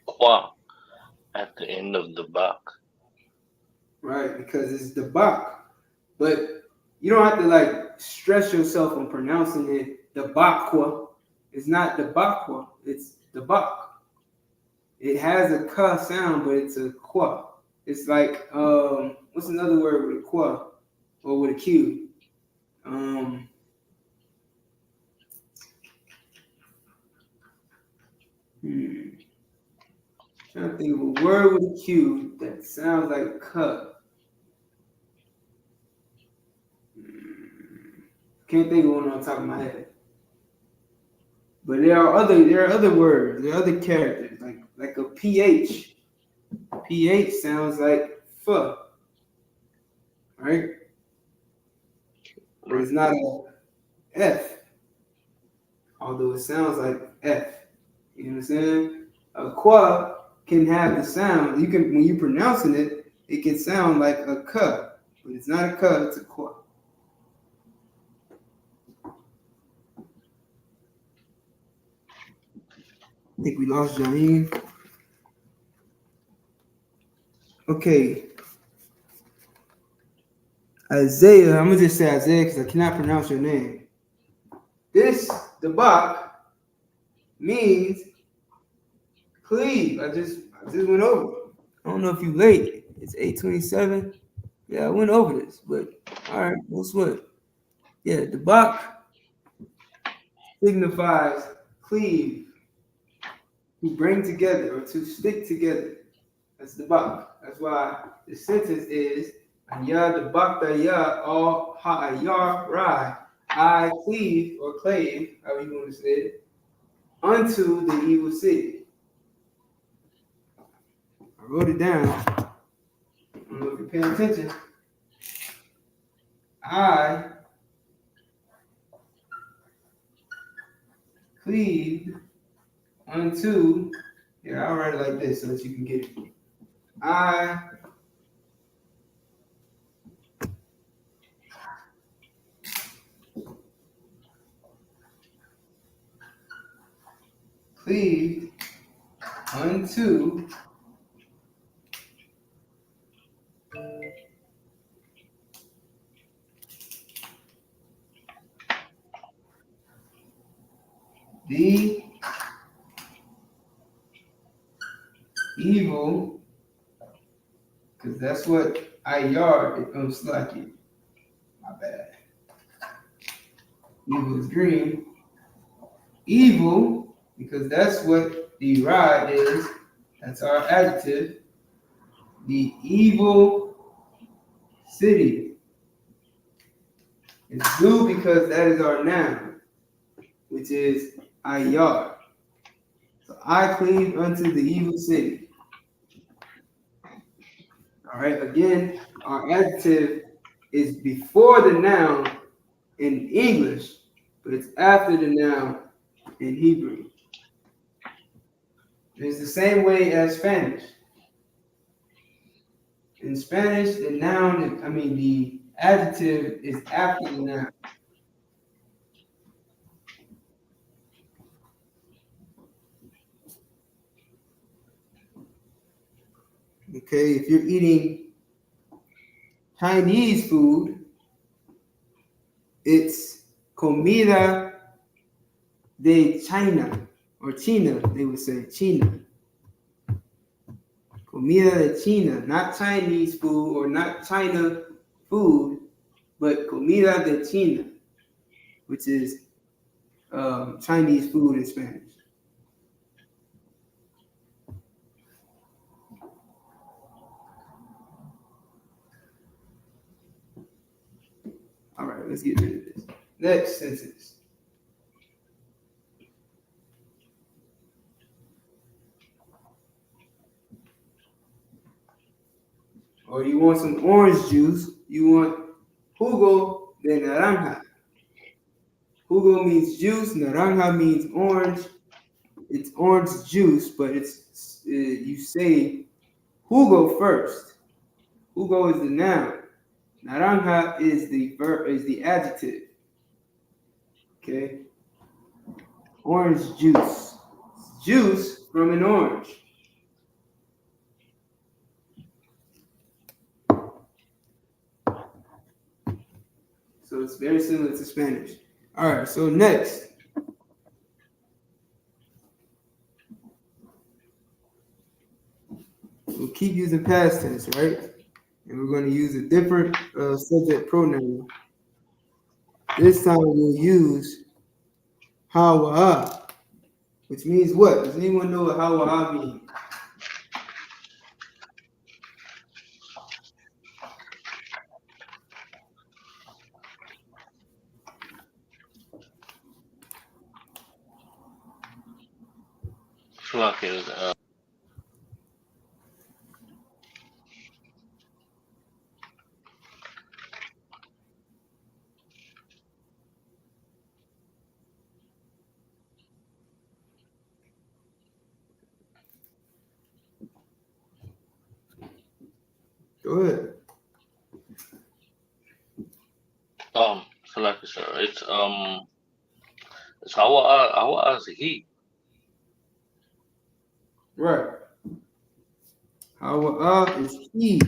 qua at the end of the bak? Right, because it's the bak. But you don't have to stress yourself on pronouncing it the bakwa. It's not the bakwa, it's the bak. It has a ka sound, but it's a qua. It's like what's another word with a qua or with a q? Trying to think of a word with a q that sounds like ka. Can't think of one on top of my head. But there are other words, there are other characters, like a PH. PH sounds like F, right? But it's not a F, although it sounds like F. You know what I'm saying? A qua can have the sound. You can, when you pronouncing it, it can sound like a K, but it's not a K, it's a qua. I think we lost Jaheem. Okay. Isaiah, I'm gonna just say Isaiah because I cannot pronounce your name. This debak means cleave. I just went over it. I don't know if you late. It's 8:27. Yeah, I went over this, but all right, what's what? Yeah, debak signifies cleave, to bring together or to stick together. That's debak. That's why the sentence is Ya debak ya all ha'ayar rai. I cleave or clave, however you want to say it, unto the evil city. I wrote it down. I don't know if you're paying attention. I cleave unto, yeah, I'll write it like this so that you can get it. I cleave unto the evil, because that's what ayar, it comes like it. My bad. Evil is green. Evil, because that's what the rod is. That's our adjective. The evil city. It's blue because that is our noun, which is ayar. So I cleave unto the evil city. All right, again, our adjective is before the noun in English, but it's after the noun in Hebrew. It's the same way as Spanish. In Spanish, the noun, the adjective is after the noun. Okay, if you're eating Chinese food, it's comida de China, or China, they would say China. Comida de China, not Chinese food or not China food, but comida de China, which is Chinese food in Spanish. All right, let's get rid of this. Next sentence. Or you want some orange juice, you want jugo de naranja. Jugo means juice, naranja means orange. It's orange juice, but it's you say jugo first. Jugo is the noun. Naranja is the verb, is the adjective. Okay. Orange juice. Juice from an orange. So it's very similar to Spanish. All right, so next. We'll keep using past tense, right? And we're going to use a different subject pronoun. This time we'll use hawa, which means what? Does anyone know what hawa means? Salakia, Go ahead. Salakia, sir. It's how is he? Right. Our is he.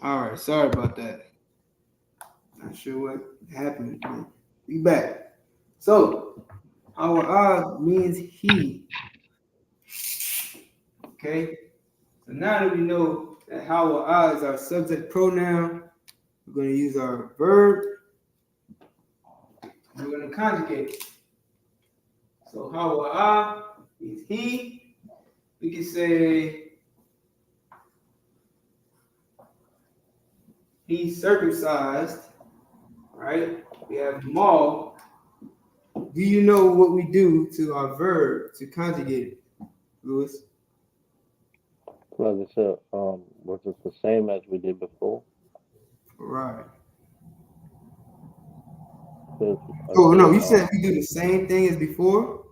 All right, sorry about that. Not sure what happened, but we back. So our means he. Okay. So now that we know that our is our subject pronoun, we're going to use our verb. We're going to conjugate it. So our means he. We can say he's circumcised, right? We have Maul. Do you know what we do to our verb to conjugate it, Louis? Like I said, was it the same as we did before? Right. Oh no, you said we do the same thing as before?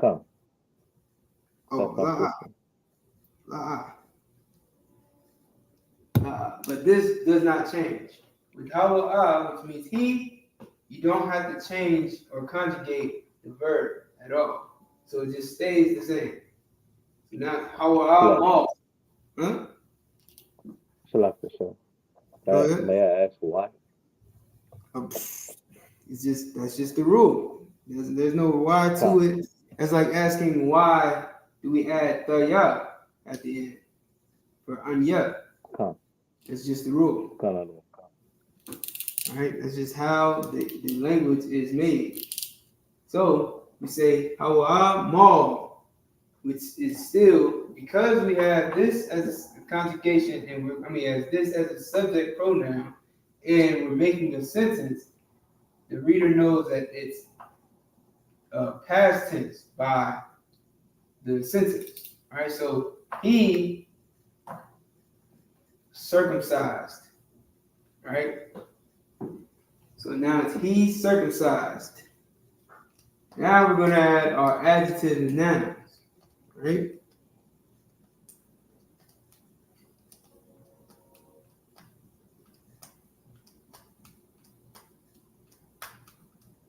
Come. Oh, but this does not change. With which means he, you don't have to change or conjugate the verb at all. So it just stays the same. So now Maul. Huh? May I ask why? That's just the rule. There's no why to it. It's like asking why do we add the ya at the end for anya. It's just the rule. All right, that's just how the language is made. So we say hawa mal, which is still, because we have this as a conjugation and as this as a subject pronoun, and we're making a sentence, the reader knows that it's past tense by the sentence. All right, so he circumcised. Right? So now it's he circumcised. Now we're going to add our adjective and nouns. Right?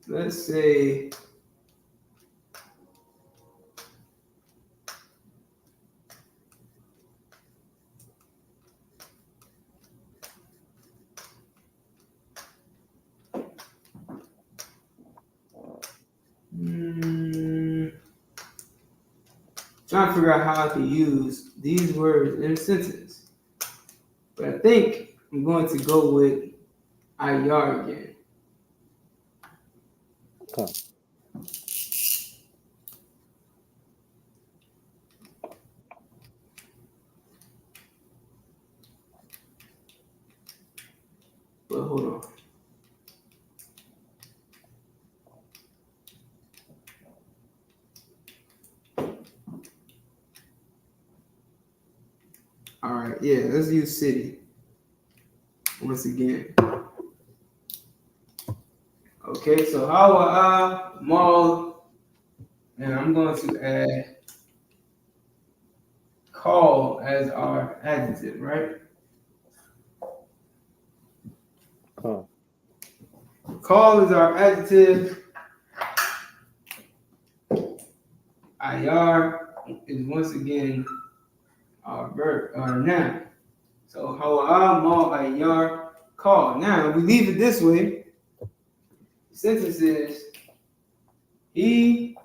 Let's say trying to figure out how I can use these words in a sentence. But I think I'm going to go with IR again. Come. But hold on. All right, yeah, let's use city once again. Okay, so Hawa mall, and I'm going to add call as our adjective, right? Come. Call is our adjective. IR is once again our verb, our noun. So Hawa mall IR call. Now we leave it this way. Sentence is he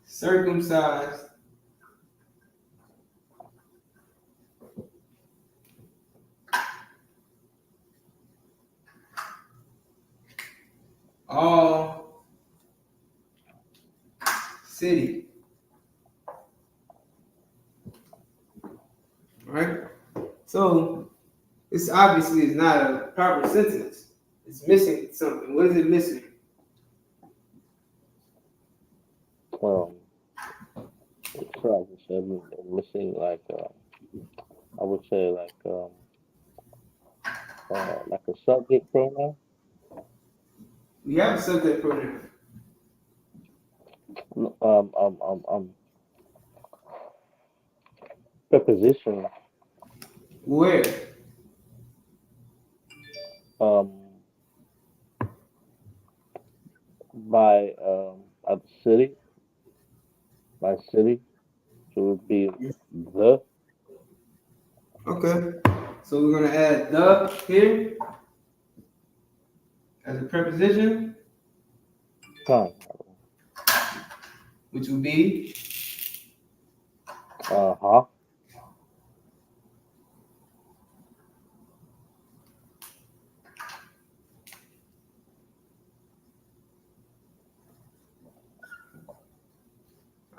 circumcised all city. Right? So this obviously is not a proper sentence. It's missing something. What is it missing? It's like you said, missing like I would say like a subject pronoun. We have a subject pronoun. Preposition. Where? By a city. By city. So it would be the. Okay. So we're gonna add the here as a preposition. Come. Which would be Huh. all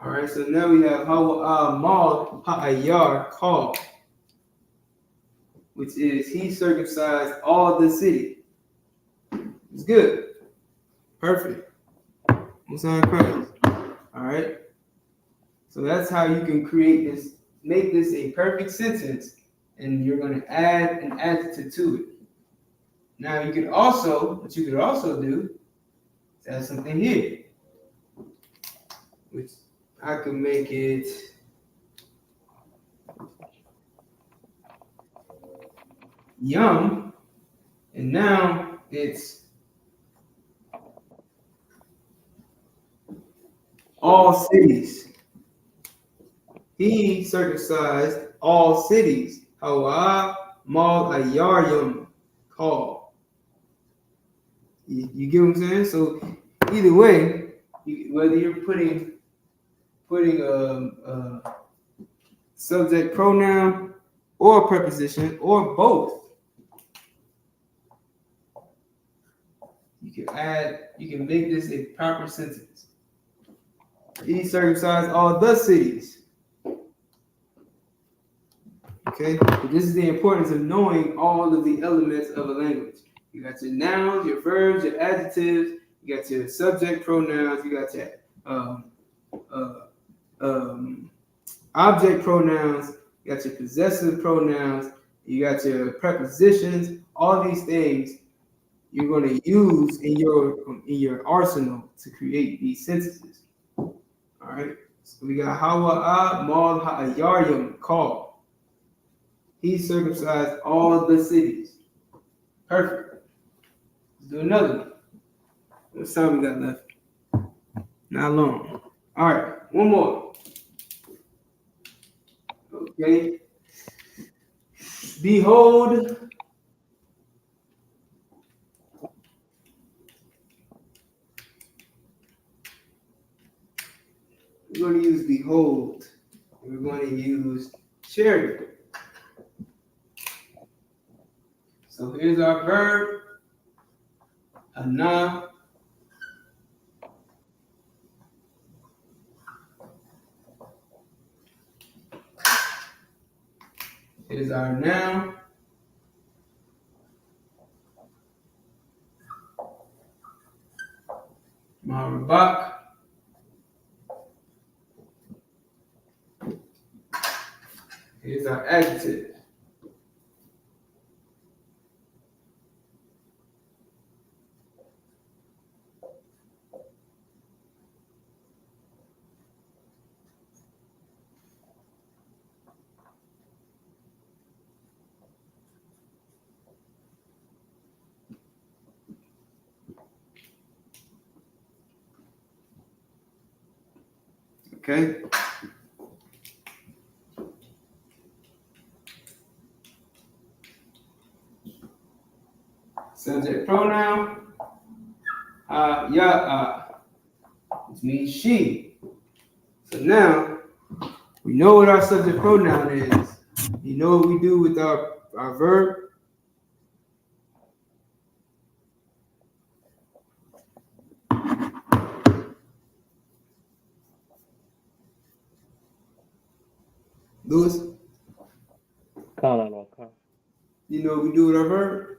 right. So now we have mal ha'ayar call, which is he circumcised all the city. It's good. Perfect. Sound correct. All right. So that's how you can create this, make this a perfect sentence, and you're going to add an adjective to it. Now what you could also do is add something here, which I could make it yum, and now it's all cities. He circumcised all cities. Hawa mal ayar yum call. You get what I'm saying? So either way, whether you're putting a subject pronoun or a preposition or both, you can make this a proper sentence. He circumcised all the cities. Okay, but this is the importance of knowing all of the elements of a language. You got your nouns, your verbs, your adjectives. You got your subject pronouns. You got your object pronouns. You got your possessive pronouns. You got your prepositions. All these things you're going to use in your arsenal to create these sentences. All right. So we got Hawa mal ha'ayaryum call. He circumcised all the cities. Perfect. Let's do another one. What time we got left? Not long. All right, one more. Okay. Behold going to use behold. We're going to use chariot. So here's our verb, YAHANNA. Here's our noun, YAHANNA. Here's our adjective. Okay. Subject pronoun, which means she. So now we know what our subject pronoun is. You know what we do with our verb? Louis? You know what we do with our verb?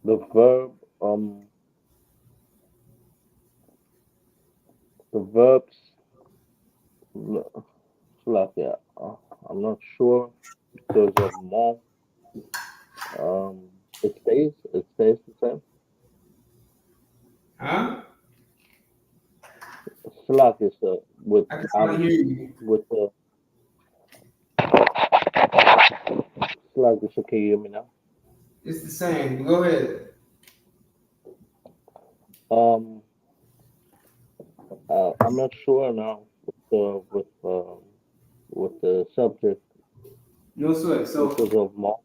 The verb, the verbs, I'm not sure because of more. It stays the same. Huh? Slack is with I can't hear you. with the Slack is okay. You hear me now? It's the same. Go ahead. I'm not sure now with the subject. No sweat. So because of more.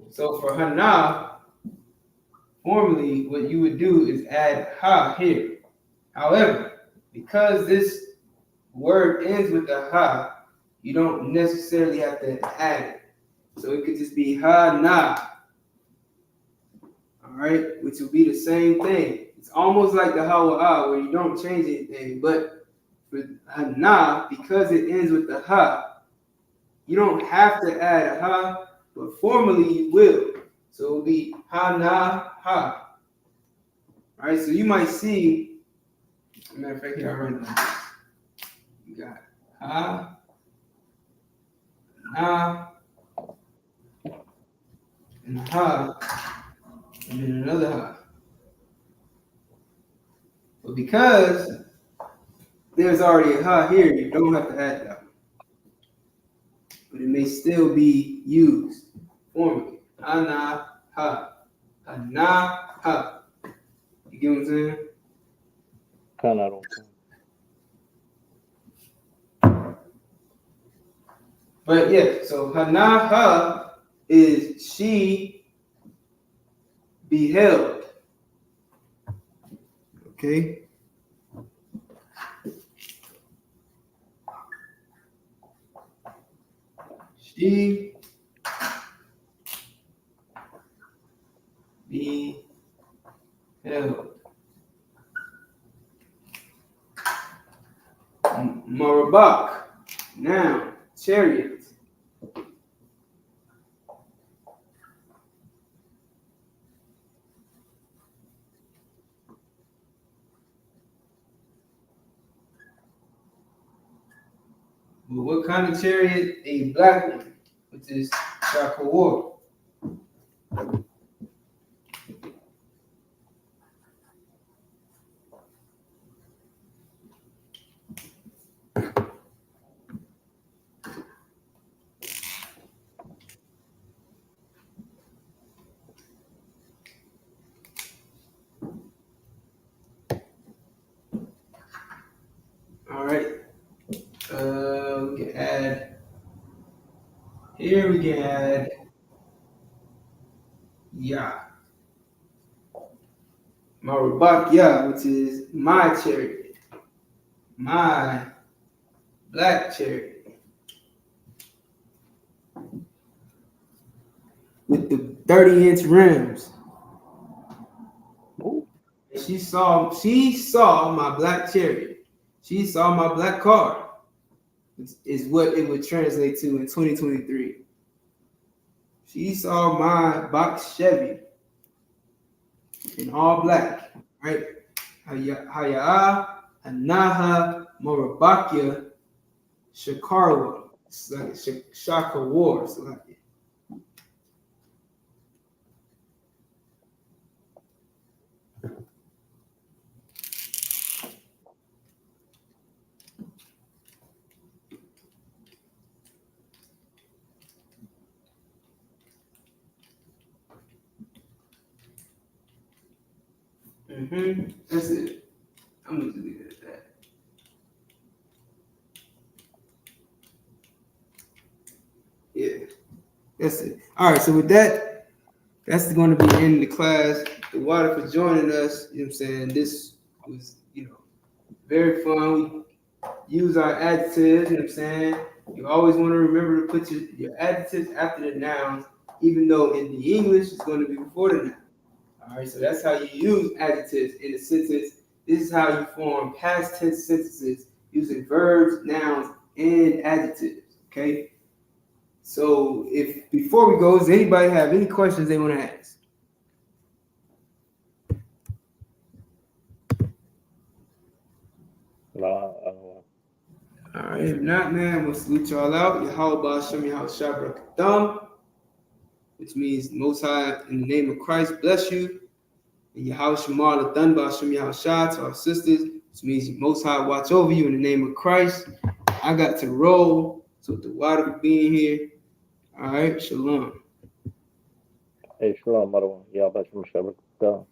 So for YAHANNA, formally what you would do is add ha here. However, because this word ends with the ha, you don't necessarily have to add it. So it could just be YAHANNA. All right, which will be the same thing. It's almost like the hawa'a where you don't change anything, but for YAHANNA, because it ends with the ha, you don't have to add a ha, but formally you will. So it'll be YAHANNA ha. All right, so you might see, matter of fact, here I write it down. You got ha, na, and ha, and then another ha. But because there's already a ha here, you don't have to add that. But it may still be used formally. YAHANNA ha, YAHANNA ha. You get what I'm saying? But yeah, so YAHANNA ha is she beheld. Okay. She beheld. Marabak, noun, chariot. But what kind of chariot? A black one, which is Shakawar. All right. We can add here. We can add Marabakya, which is my chariot, my black chariot, with the 30-inch rims. She saw my black chariot. She saw my black car. Is what it would translate to in 2023. She saw my box Chevy in all black, right? Hanaha Morabakya Shakarwa. It's like Shaka War. So like that's it. I'm gonna leave it at that. Yeah, that's it. All right, so with that, that's going to be the end of the class. The water for joining us. You know what I'm saying? This was, very fun. We use our adjectives, you know what I'm saying? You always want to remember to put your adjectives after the nouns, even though in the English it's going to be before the noun. All right, so that's how you use adjectives in a sentence. This is how you form past tense sentences using verbs, nouns, and adjectives. Okay. So if before we go, does anybody have any questions they want to ask? No, All right, if not, man, we'll salute y'all out. Yahweh Shem Yahweh Shabbat, which means Most High in the name of Christ bless you. And Yahweh Shemar Lathan B'Shem Yahweh Shah to our sisters, which means Most High watch over you in the name of Christ. I got to roll, so the water for being here. All right, shalom. Hey, shalom, Marwan. Yahweh Shem Shabbat.